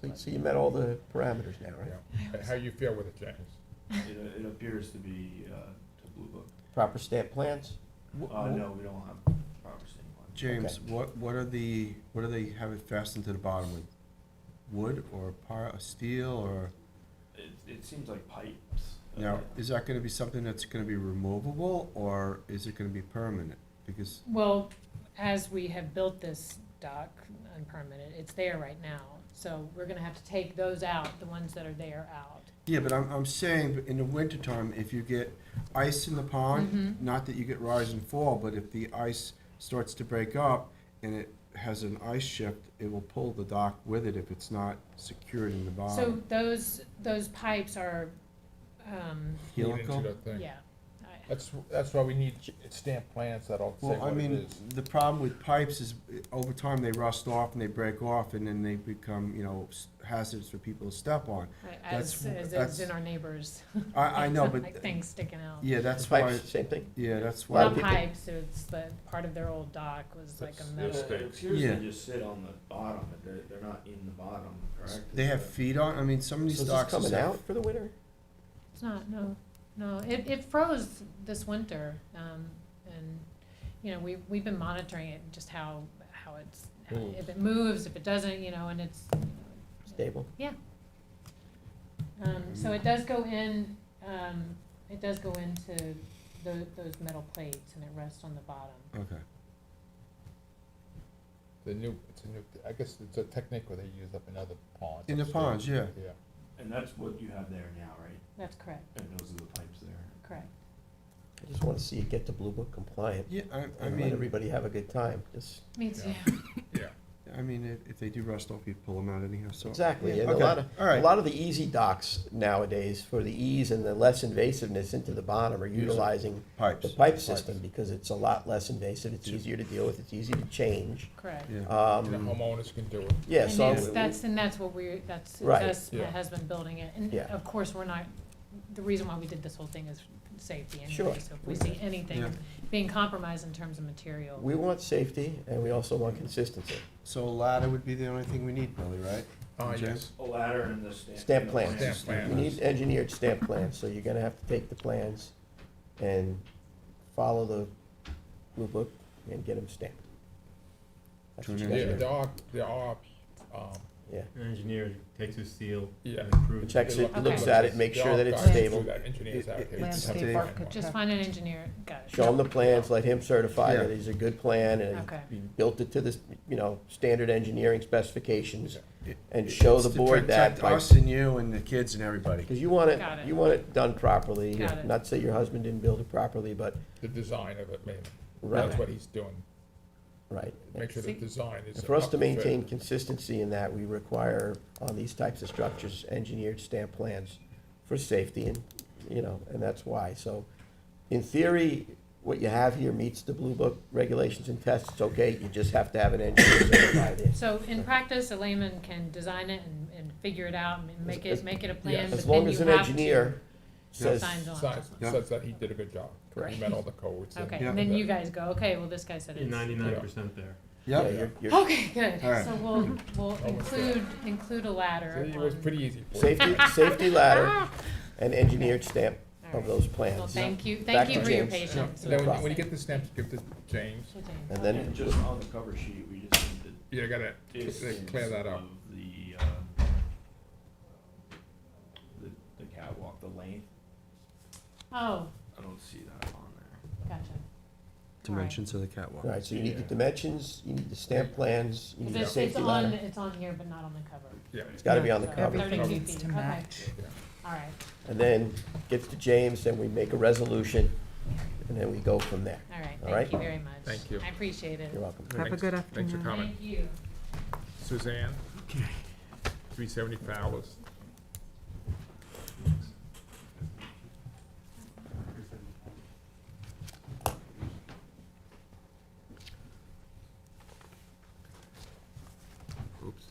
Um, so you met all the parameters now, right? Yeah. How you feel with it, James? It appears to be, to Blue Book. Proper stamp plans? No, we don't have proper stamp on. James, what do they have it fastened to the bottom with? Wood or steel or? It seems like pipes. Now, is that gonna be something that's gonna be removable or is it gonna be permanent? Because, Well, as we have built this dock unpermitted, it's there right now. So we're gonna have to take those out, the ones that are there out. yeah, but I'm saying in the wintertime, if you get ice in the pond, Mhm. not that you get rise and fall, but if the ice starts to break up and it has an ice shift, it will pull the dock with it if it's not secured in the So bottom. those pipes are, Helical? Into the thing. yeah. That's why we need stamped plans that'll say Well, I what it mean, is. the problem with pipes is over time they rust off and they break off and then they become, hazards for people to step on. Right, That's- as that's- in our neighbors. I know, but, Like things sticking out. yeah, that's Pipes, why, same thing. yeah, that's A lot of Not why, people- pipes, it's the, part of their old dock was like a That's- metal. yeah. It appears Yeah. they just sit on the bottom, but they're not in the bottom, correct? they have feet on, I mean, some of these So is this docks. coming out for the winter? It's not, no, it froze this winter, and, we've been monitoring it, just how it's, Mm. if it moves, if it doesn't, and it's, Stable? yeah. So it does go in, into those metal plates, and it rests on the bottom. Okay. It's a new, I guess it's a technique where they use up in other ponds. In the upstate. ponds, yeah. Yeah. And that's what you have there now, right? That's correct, And those are the pipes there. correct. I just wanna see it get to Blue Book compliant. Yeah, I And let mean, everybody have a good time, just. Me too. Yeah. I mean, if they do rust off, you pull them out anyhow, so. Exactly, yeah, and a okay, lot of, all a right. lot of the easy docks nowadays, for the ease and the less invasiveness into the bottom, are utilizing Pipes. the pipe system, because it's a lot less invasive, it's easier to deal with, it's easy to change. Correct. Yeah. And the homeowners can do it. Yeah, And so. that's what that's Right. us Yeah. has been building it, and Yeah. of course, we're not, the reason why we did this whole thing is safety anyway, Sure. so if we see anything Yeah. being compromised in terms of material. We want safety, and we also want consistency. So a ladder would be the only thing we need, Billy, right? Jim? Yes. A ladder and the stamp. Stamp plans. Stamp plans. You need engineered stamp plans, so you're gonna have to take the plans and follow the Blue Book and get them stamped. That's what you Yeah, gotta do. There are, Yeah, An engineer takes his seal Yeah. and approves. checks it, Okay. looks at it, makes There sure are that it's guys who do stable. that, engineers out here. It's Landscape Dave. architect. Just find an engineer, got it. Show him the plans, let him certify Yeah. that he's a good plan, and Okay. he built it to the, standard engineering specifications, It- and show it's the to board that protect by. us and you and the kids and everybody. Because you want Got it. you want it done properly. Got it. Not to say your husband didn't build it properly, but, The design of it, maybe. right, That's what he's doing. right. Make sure the See- design is. And for us up to fit. maintain consistency in that, we require on these types of structures, engineered stamp plans for safety and, and that's why. So in theory, what you have here meets the Blue Book regulations and tests, it's okay, you just have to have an engineer certified in. So in practice, a layman can design it and figure it out and make As- it a plan, but As long then as you an have to. engineer says, Signs on. Says that he did a good job. Correct. He met all the codes. Okay, Yeah. and then you guys go, okay, well, this guy said You're it's. 99% there. yeah, Yep. you're, Okay, good, All right. so we'll include a ladder. See, it was on- pretty easy for you. safety ladder and engineered stamp All of right. those plans. Well, thank you Back to for your James. patience. And then when you get the stamps, give to James. And then, And just on the cover sheet, we just need You gotta the distance clear that up. of the catwalk, the length. Oh, I don't see that on there. gotcha. Dimensions of the catwalk. all right, so you need the Yeah. dimensions, you need the stamp plans, you need the It's safety on, ladder. it's on here, but not on the cover. Yeah. It's gotta be on the So cover. Everything 32 needs feet, to okay. match. All right, And then gets to James, then we make a resolution, and then we go from there. all right, All right. thank you very much. Thank you. I appreciate it. You're welcome. Have a good Thanks for afternoon. coming. Thank you. Suzanne? 370 Fowler's. Oops.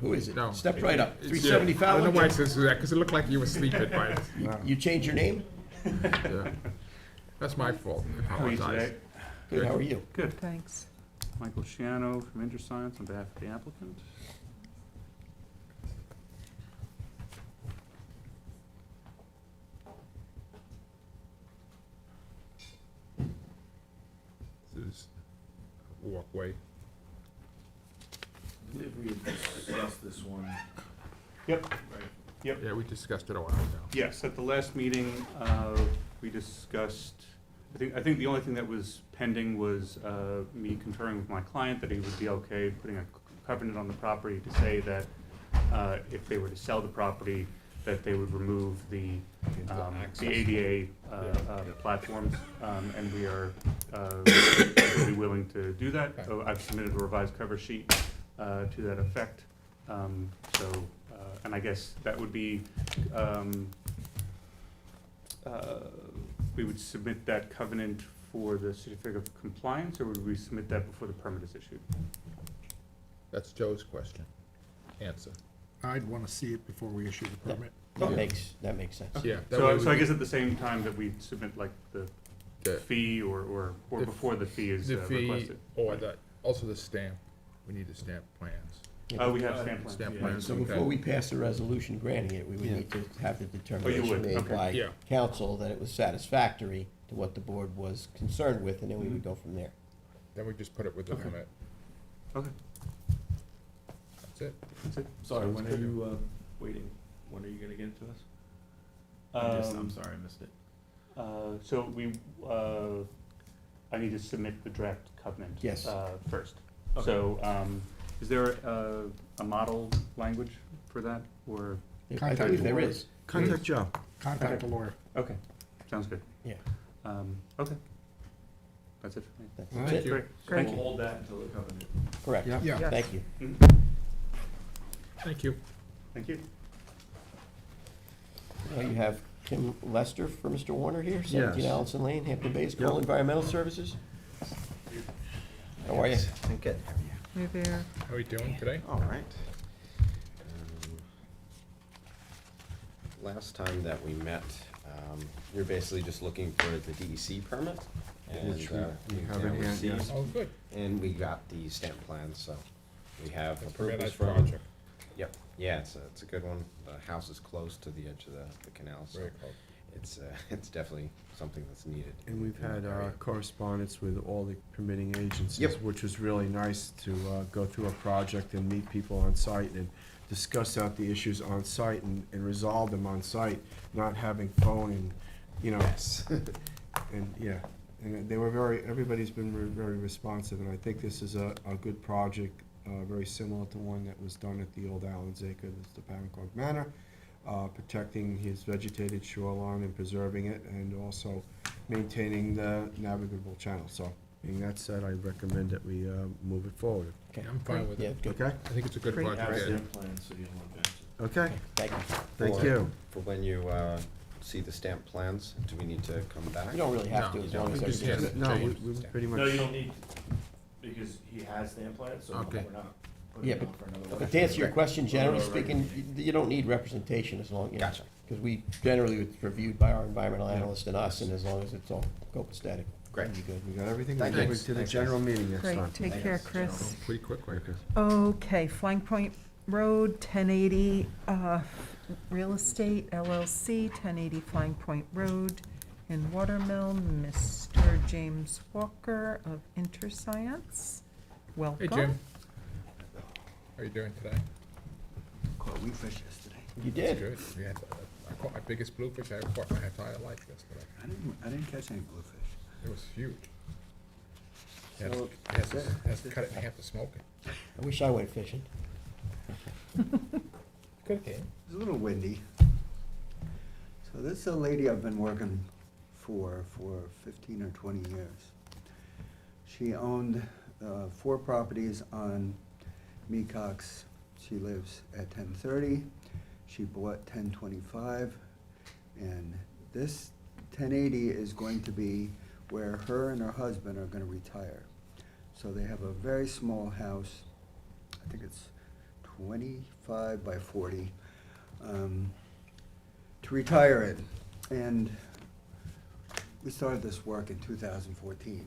Who is it? No. Step right up. It's 370 you. I don't know why Fowler? it says Suzanne, because it looked like you were sleeping, but, You changed your name? yeah. That's my fault. I How are you apologize. today? Good, how are you? Good. Thanks. Michael Shiano from InterScience on behalf of the applicant. This is a walkway. I believe we had discussed this one. Yep. Right. Yeah, we discussed it a while ago. Yes, at the last meeting, we discussed, I think the only thing that was pending was me conferring with my client that he would be okay putting a covenant on the property to say that if they were to sell the property, that they would remove the ADA platforms, and we are really willing to do that. Okay. So I've submitted a revised cover sheet to that effect. And I guess that would be we would submit that covenant for the certificate of compliance, or would we submit that before the permit is issued? That's Joe's question. Answer. I'd want to see it before we issue the permit. That makes sense. Yeah. that way So I we- guess at the same time that we submit like the The- fee or the- before the fee is The fee, requested? or also the stamp. We need the stamp plans. We have stamp plans. Stamp yeah. plans. So before we pass a resolution granting it, we would Yeah. need to have the would, determination made okay. by Yeah. council that it was satisfactory to what the board was concerned with, and then we would go from there. Then we just put it with the Okay. permit. Okay, That's it. that's it. Sorry, when are you, waiting? When are you gonna get it to us? I'm sorry, I missed it. So I need to submit the draft covenant. Yes. First. Okay. So, is there a model language for that, or? I believe there is. Contact Joe. Contact a lawyer. Okay, sounds good. Yeah. Okay. That's it for me. That's All right. it. Great, Great. thank you. Hold that until the covenant. Correct. Yeah. Yeah. Thank you. Thank you. Thank you. Now you have Kim Lester for Mr. Warner here, 17 Yes. Allison Lane, Hampton Bays, Yep. Cole Environmental Services. How are you? I'm good. Hey there. How are you doing today? All right. Last time that we met, you're basically just looking for the DEC permit. And Which we have yeah, in hand, received- yes. Oh, good. And we got the stamp plans, so we have That's a very approvals nice from. project. Yep, yeah, it's a good one. The house is close to the edge of the canal, so Very close. it's definitely something that's needed. And we've in the had area. correspondence with all the permitting agencies, Yep. which was really nice to go through a project and meet people on site and discuss out the issues on site and resolve them on site, not having phone and, Yes. and, yeah. And they were everybody's been very responsive, and I think this is a good project, very similar to one that was done at the old Allen's Acre, that's the Pancor Manor, protecting his vegetated shoreline and preserving it, and also maintaining the navigable channel. So, being that said, I recommend that we move it forward. Okay. I'm fine with Yeah, it. good. Okay? I think it's a good Great. project. Have Yeah. stamp plans, so you don't advance it. Okay, Thank you. thank For- you. For when you see the stamp plans, do we need to come back? You don't really have to, No, as you long don't. as We just everything's. have to No, change we the pretty much. No, you don't need, because he has stamp plans, so Okay. we're not putting Yeah, it on for another. But to answer your question, generally Right. speaking, you don't need representation as long, Gotcha. because we generally, it's reviewed by our environmental analyst and us, and as long as it's all copacetic. Great. you're good. We got everything, we'll Thank move you. it to the Thanks, general guys. meeting next time. Great, take care, Chris. Pretty quick, right? Okay, Flying Point Road, 1080 Real Estate LLC, 1080 Flying Point Road in Watermill, Mr. James Walker of InterScience. Welcome. Hey, Jim. How are you doing today? Caught wheatfish yesterday. You That's did. good. I caught my biggest bluefish I ever caught in my entire life yesterday. I didn't catch any bluefish. It was huge. You So, have to cut it in half to smoke it. I wish I went fishing. Good game. It's a little windy. So this is a lady I've been working for 15 or 20 years. She owned 4 properties on Mecox. She lives at 1030. She bought 1025. And this 1080 is going to be where her and her husband are gonna retire. So they have a very small house. I think it's 25 by 40, to retire in. And we started this work in 2014.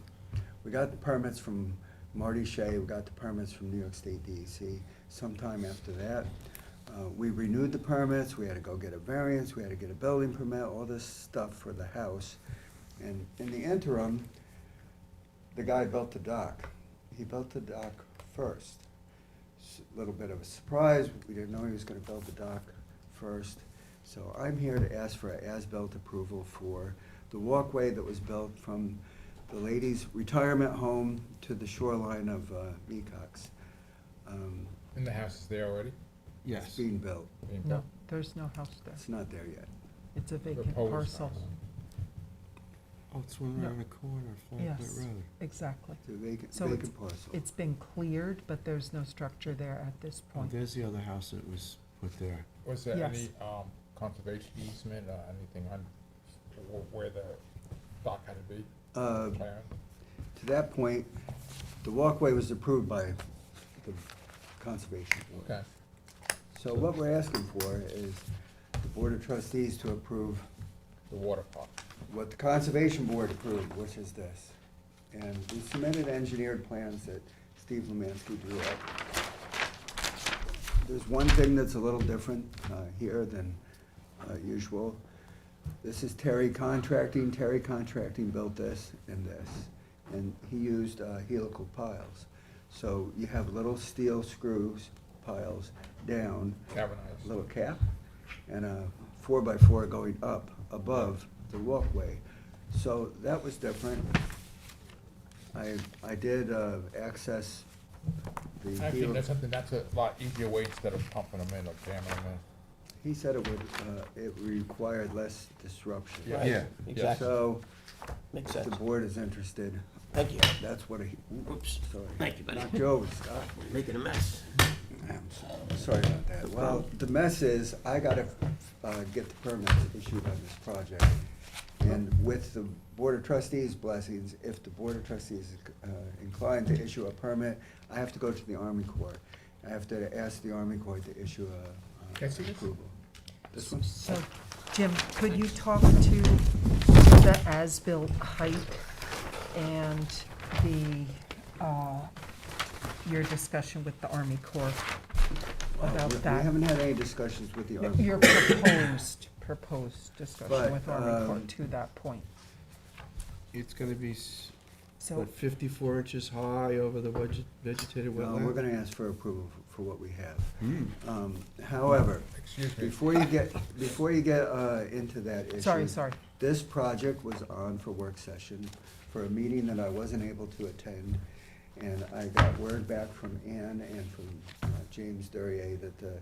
We got the permits from Marty Shea, we got the permits from New York State DEC. Sometime after that, we renewed the permits, we had to go get a variance, we had to get a building permit, all this stuff for the house. And in the interim, the guy built the dock. He built the dock first. Little bit of a surprise, we didn't know he was gonna build the dock first. So I'm here to ask for an as-built approval for the walkway that was built from the lady's retirement home to the shoreline of Mecox. And the house is there already? It's Yes. being built, Being No, built? there's no house there. it's not there yet. It's a vacant Proposed parcel. house. Oh, it's one No. around the corner, Flat Yes. Road. Exactly. It's a vacant, So it's- vacant parcel. It's been cleared, but there's no structure there at this Oh, point. there's the other house that was put there. Was there Yes. any conservation easement or anything on where the dock had to be Uh, planned. To that point, the walkway was approved by the Conservation Board. Okay. So what we're asking for is the Board of Trustees to approve The water park. what the Conservation Board approved, which is this. And we submitted engineered plans that Steve Lemansky drew up. There's one thing that's a little different here than usual. This is Terry Contracting. Terry Contracting built this and this, and he used helical piles. So you have little steel screws, piles, down, Cavernized. little cap, and a 4x4 going up above the walkway. So that was different. I did access the Actually, that's a lot easier way instead of pumping them in or jamming them in. He said it required less disruption. Yeah. Yeah, exactly. So, Makes if sense. the board is interested, Thank you. that's what he, Oops. sorry. Thank you, buddy. Not Joe, Scott. Making a mess. Sorry about that. Well, the mess is, I gotta get the permits issued on this project. And with the Board of Trustees' blessings, if the Board of Trustees is inclined to issue a permit, I have to go to the Army Corps. I have to ask the Army Corps to issue Can I see this? approval. This one? So, Jim, could you talk to the as-built height and your discussion with the Army Corps about We that? haven't had any discussions with the Army Your Corps. proposed discussion But, with Army Corps to that point. it's gonna be, So, what, 54 inches high over the vegetated No, wetland? we're gonna ask for approval for what we have. Hmm. However, Excuse me. before you get into that issue. sorry. This project was on for work session for a meeting that I wasn't able to attend. And I got word back from Ann and from James Durier that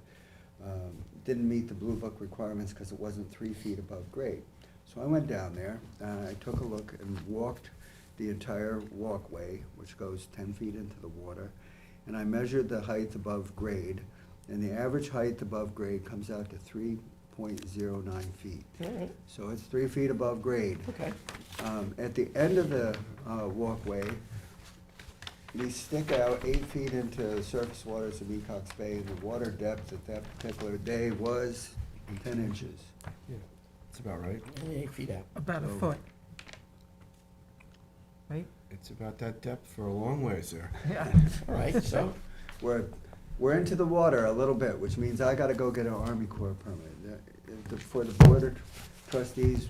didn't meet the Blue Book requirements because it wasn't 3 feet above grade. So I went down there, I took a look and walked the entire walkway, which goes 10 feet into the water, and I measured the height above grade, and the average height above grade comes out to 3.09 feet. All right, So it's 3 feet above grade. okay. At the end of the walkway, we stick out 8 feet into surface waters of Ecox Bay, and the water depth at that particular day was 10 inches. Yeah, that's about right. 8 feet out. About a So- foot. Right? It's about that depth for a long ways there. Yeah. All right, so, We're into the water a little bit, which means I gotta go get an Army Corps permit. For the Board of Trustees'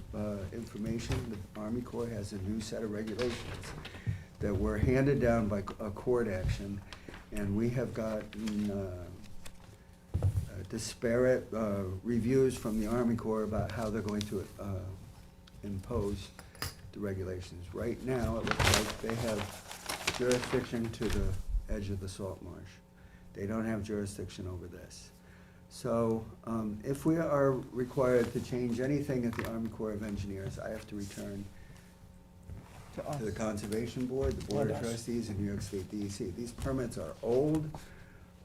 information, the Army Corps has a new set of regulations that were handed down by a court action, and we have gotten disparate reviews from the Army Corps about how they're going to impose the regulations. Right now, it looks like they have jurisdiction to the edge of the salt marsh. They don't have jurisdiction over this. So, if we are required to change anything at the Army Corps of Engineers, I have to return to the Conservation Board, the Board of Well, Trustees, and New York State DEC. These permits are old.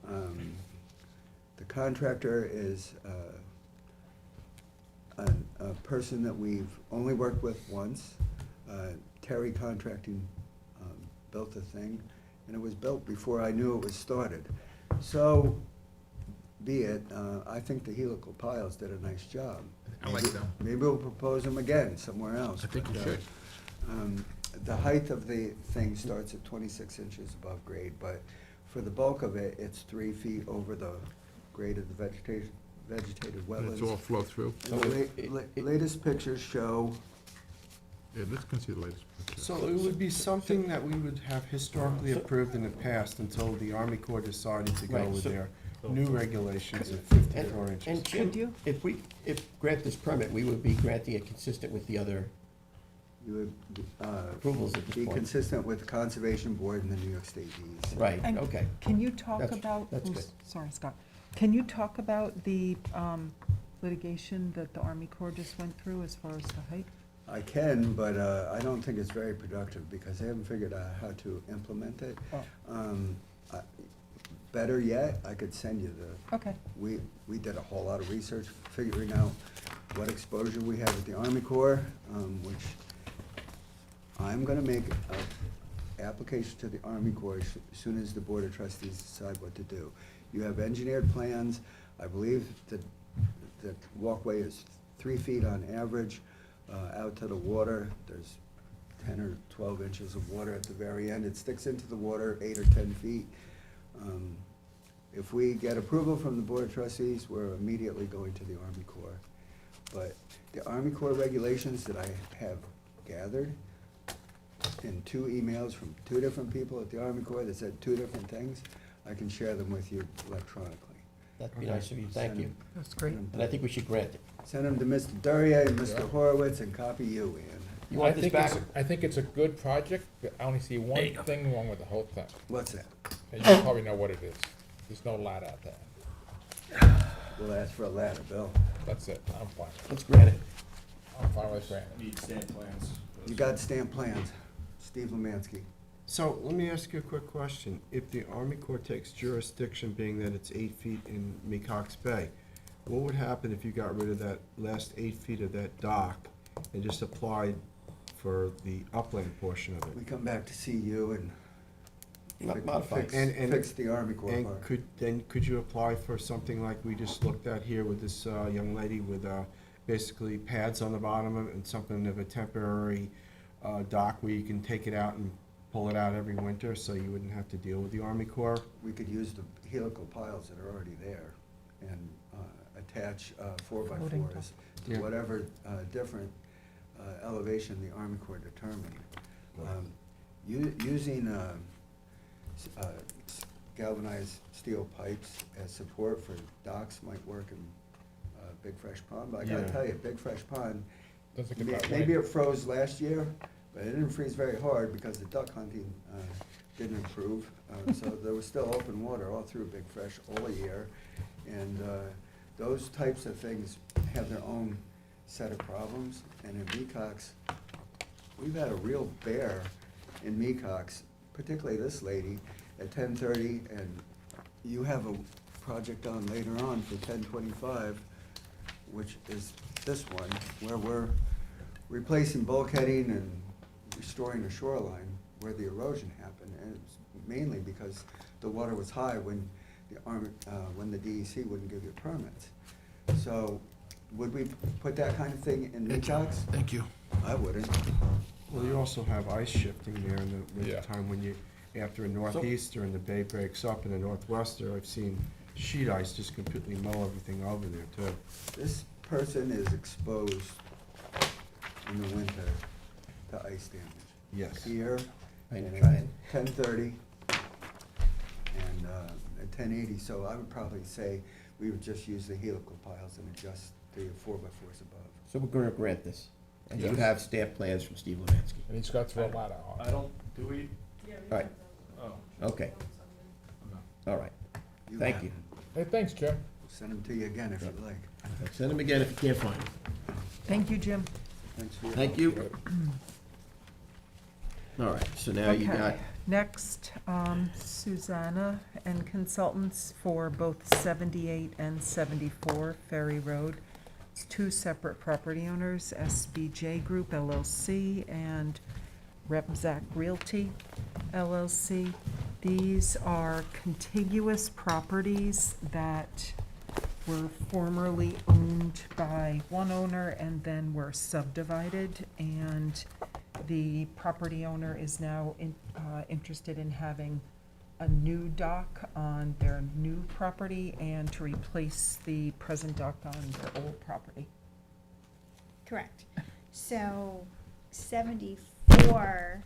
The contractor is a person that we've only worked with once. Terry Contracting built the thing, and it was built before I knew it was started. So, be it, I think the helical piles did a nice job. I like them. Maybe we'll propose them again somewhere else. I think you but, should. The height of the thing starts at 26 inches above grade, but for the bulk of it, it's 3 feet over the grade of the vegetated And it's wetlands. all flow through. And the latest pictures show, Yeah, let's can see the latest picture. So it would be something that we would have historically approved in the past until the Army Corps decided to go Right, with so- their new regulations of 54 and inches. Jim, Could you? if we grant this permit, we would be granting it consistent with the other you would approvals at be this point. consistent with the Conservation Board and the New York State DEC. Right, And okay. Can you talk That's- about, that's good. sorry, Scott, can you talk about the litigation that the Army Corps just went through as far as the height? I can, but I don't think it's very productive because they haven't figured out how to implement it. Oh. Better yet, I could send you the, Okay, we did a whole lot of research figuring out what exposure we have at the Army Corps, which I'm gonna make a application to the Army Corps as soon as the Board of Trustees decide what to do. You have engineered plans. I believe that the walkway is 3 feet on average out to the water. There's 10 or 12 inches of water at the very end. It sticks into the water 8 or 10 feet. If we get approval from the Board of Trustees, we're immediately going to the Army Corps. But the Army Corps regulations that I have gathered in 2 emails from 2 different people at the Army Corps that said 2 different things, I can share them with you electronically. That'd be nice of you, thank you. That's great. And I think we should grant it. Send them to Mr. Duryea and Mr. Horowitz and copy you, Ian. You want this back? I think it's a good project, but I only see There one you go. thing wrong with the whole thing. What's that? And you probably know what it is. There's no ladder out there. We'll ask for a ladder, Bill. That's it, I'm fine. Let's grant it. I'm fine with granting. Need stamp plans. You got stamp plans. Steve Lemansky. So let me ask you a quick question. If the Army Corps takes jurisdiction, being that it's 8 feet in Mecox Bay, what would happen if you got rid of that last 8 feet of that dock and just applied for the upland portion of We it? come back to see you and Modify. fix the Army Corps And part. could you apply for something like we just looked at here with this young lady with basically pads on the bottom of it and something of a temporary dock where you can take it out and pull it out every winter, so you wouldn't have to deal with the Army Corps? We could use the helical piles that are already there and attach 4x4s to Yeah. whatever different elevation the Army Corps determined. Using galvanized steel pipes as support for docks might work in Big Fresh Pond, but I gotta Yeah. tell you, Big Fresh Pond, Doesn't get that maybe way. it froze last year, but it didn't freeze very hard because the duck hunting didn't improve. So there was still open water all through Big Fresh all year. And those types of things have their own set of problems. And in Mecox, we've had a real bear in Mecox, particularly this lady, at 10:30. And you have a project on later on for 10:25, which is this one, where we're replacing bulkheading and restoring the shoreline where the erosion happened. And it's mainly because the water was high when the DEC wouldn't give you permits. So would we put that kind of thing in Mecox? Thank you. I wouldn't. Well, you also have ice shifting there in the Yeah. wintertime when you, after a northeaster and the bay breaks up and a northwester, I've seen sheet ice just completely mow everything over there too. This person is exposed in the winter to ice damage. Yes. Here, I'm and trying. at 10:30 and at 10:80, so I would probably say we would just use the helical piles and adjust the 4x4s above. So we're gonna grant this. And you Yes. have stamp plans from Steve Lemansky. And he's got to throw a ladder on. I don't, do we? All right, Oh. okay, all right. You Thank have you. them. Hey, thanks, Jim. Send them to you again if you like. Send them again if you can't find them. Thank you, Jim. Thanks for your Thank help. you. All right, so now you got, Okay. Next, Susanna and consultants for both 78 and 74 Ferry Road. It's 2 separate property owners, SBJ Group LLC and Repzak Realty LLC. These are contiguous properties that were formerly owned by one owner and then were subdivided, and the property owner is now interested in having a new dock on their new property and to replace the present dock on their old property. Correct. So 74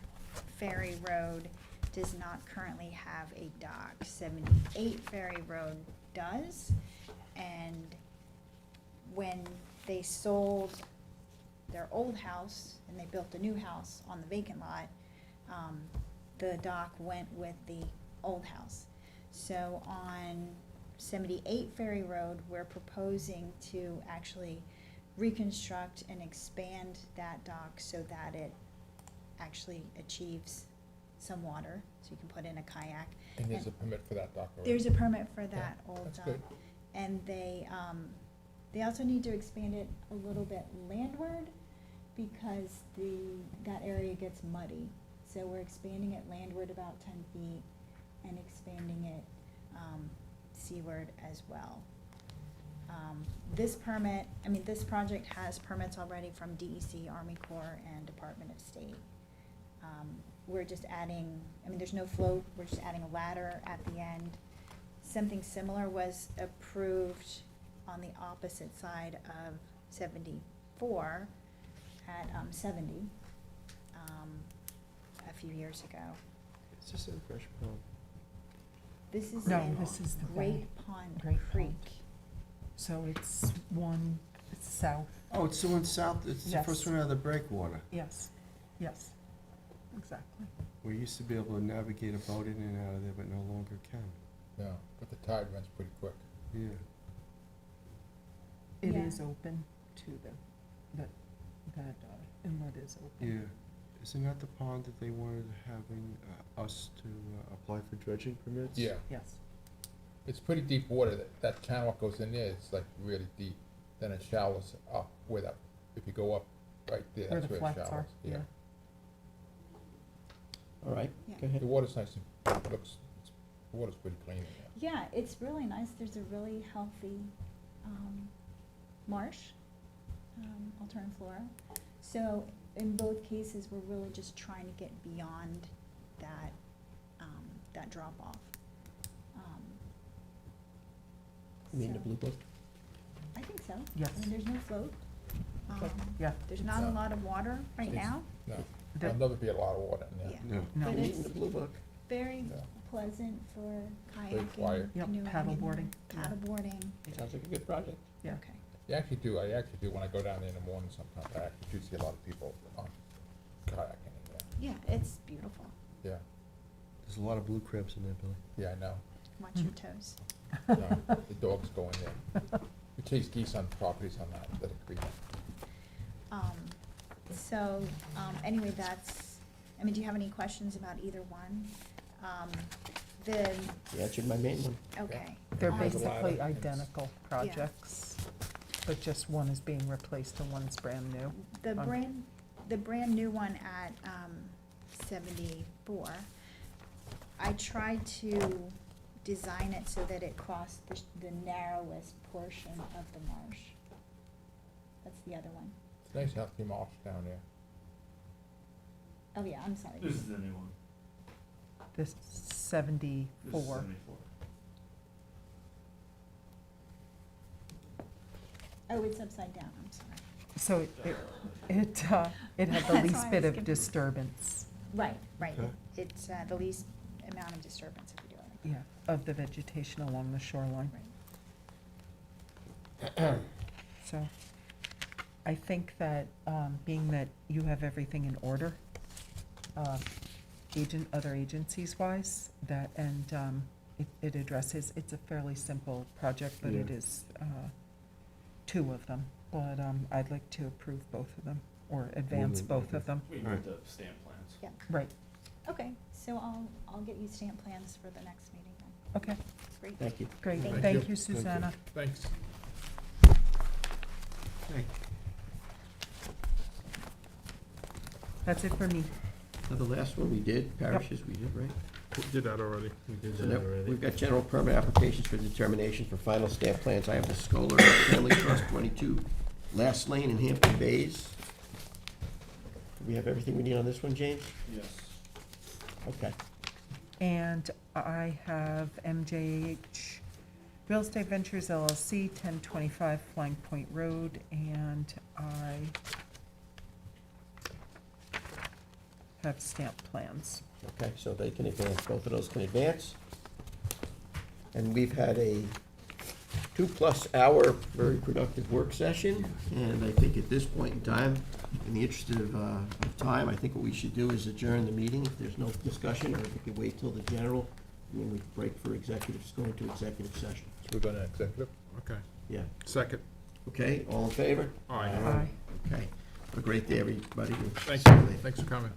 Ferry Road does not currently have a dock. 78 Ferry Road does. And when they sold their old house and they built a new house on the vacant lot, the dock went with the old house. So on 78 Ferry Road, we're proposing to actually reconstruct and expand that dock so that it actually achieves some water, so you can put in a kayak. And there's a permit for that dock already. There's a permit for that Yeah, old that's dock. good. And they also need to expand it a little bit landward. because that area gets muddy. So we're expanding it landward about 10 feet and expanding it seaward as well. This project has permits already from DEC, Army Corps, and Department of State. We're just adding, there's no float, we're just adding a ladder at the end. Something similar was approved on the opposite side of 74 at 70 a few years ago. Is this in Fresh Pond? This is No, in this is the Great Pond Great Creek. Pond. So it's south, Oh, it's the one south, it's the Yes. first one out of the breakwater. yes, yes, exactly. We used to be able to navigate a boat in and out of there, but no longer can. Yeah, but the tide runs pretty quick. Yeah. It Yeah. is open to that inlet is open. Yeah. Isn't that the pond that they wanted having us to apply for dredging permits? Yeah, Yes, it's pretty deep water. That channel that goes in there, it's like really deep. Then it shallows up where that, if you go up right there, where that's the where it flats shallows. are, yeah. All right, Yeah. go ahead. The water's nice and, the water's pretty clean in there. Yeah, it's really nice. There's a really healthy marsh, alternate flora. So in both cases, we're really just trying to get beyond that, that drop off. You mean the So- blue book? I think so. Yes. There's no float. Okay, yeah. There's not a No. lot of water right It's- now. No, The- there'll never be a lot of water in there. Yeah. No. No. But You it's mean the blue book? very Yeah. pleasant for Very quiet. kayaking, Yep, canoeing. paddleboarding. and Paddleboarding. Sounds like a good project. Yeah. Okay. I actually do, when I go down there in the morning sometimes, I actually do see a lot of people kayaking in there. Yeah, it's beautiful. Yeah, There's a lot of blue crabs in there, Billy. yeah, I know. Watch your toes. No, the dogs go in there. We chase geese on properties on that little creek. Anyway, do you have any questions about either one? You answered my main one. Okay. They're Um, basically identical projects, but just one is being replaced and one's brand new. The brand new one at 74, I tried to design it so that it crossed the narrowest portion of the marsh. That's the other one. It's nice healthy marsh down there. Oh, yeah, I'm sorry. This is the new one. This This is 74. 74. Oh, it's upside down, I'm sorry. So it had the That's why least I bit was of confused. disturbance, Right. Okay. It's the least amount of disturbance if we do it. yeah, of the vegetation along the shoreline. Right. So I think that, being that you have everything in order, other agencies wise, it addresses, it's a fairly simple project, but it Yeah. is, two of them. But, I'd like to approve both of them, or advance than- both of them. We can Alright. get the stamp plans. Yeah. Right, Okay, so I'll get you stamp plans for the next meeting then. okay, Great. Thank you. great. Thank Thank you. you, Susanna. Thanks. Okay. That's it for me. Now, the last one we did, parishes we did, right? We did that already. We did So that now, already. we've got general permit applications for determination for final stamp plans. I have the Scholar Family Trust 22, Last Lane in Hampton Bays. Do we have everything we need on this one, James? Yes. Okay. And I have MJH Real Estate Ventures LLC, 1025 Flying Point Road, and I have stamp plans. Okay, so they can advance, both of those can advance. And we've had a 2+ hour, very productive work session, and I think at this point in time, in the interest of time, I think what we should do is adjourn the meeting if there's no discussion, or if we could wait till the general, and then we break for executives, go into executive session. So we're going to executive? Okay. Yeah, Second. okay, all in favor? All right. Aye. Okay, have a great day, everybody. Thanks for coming.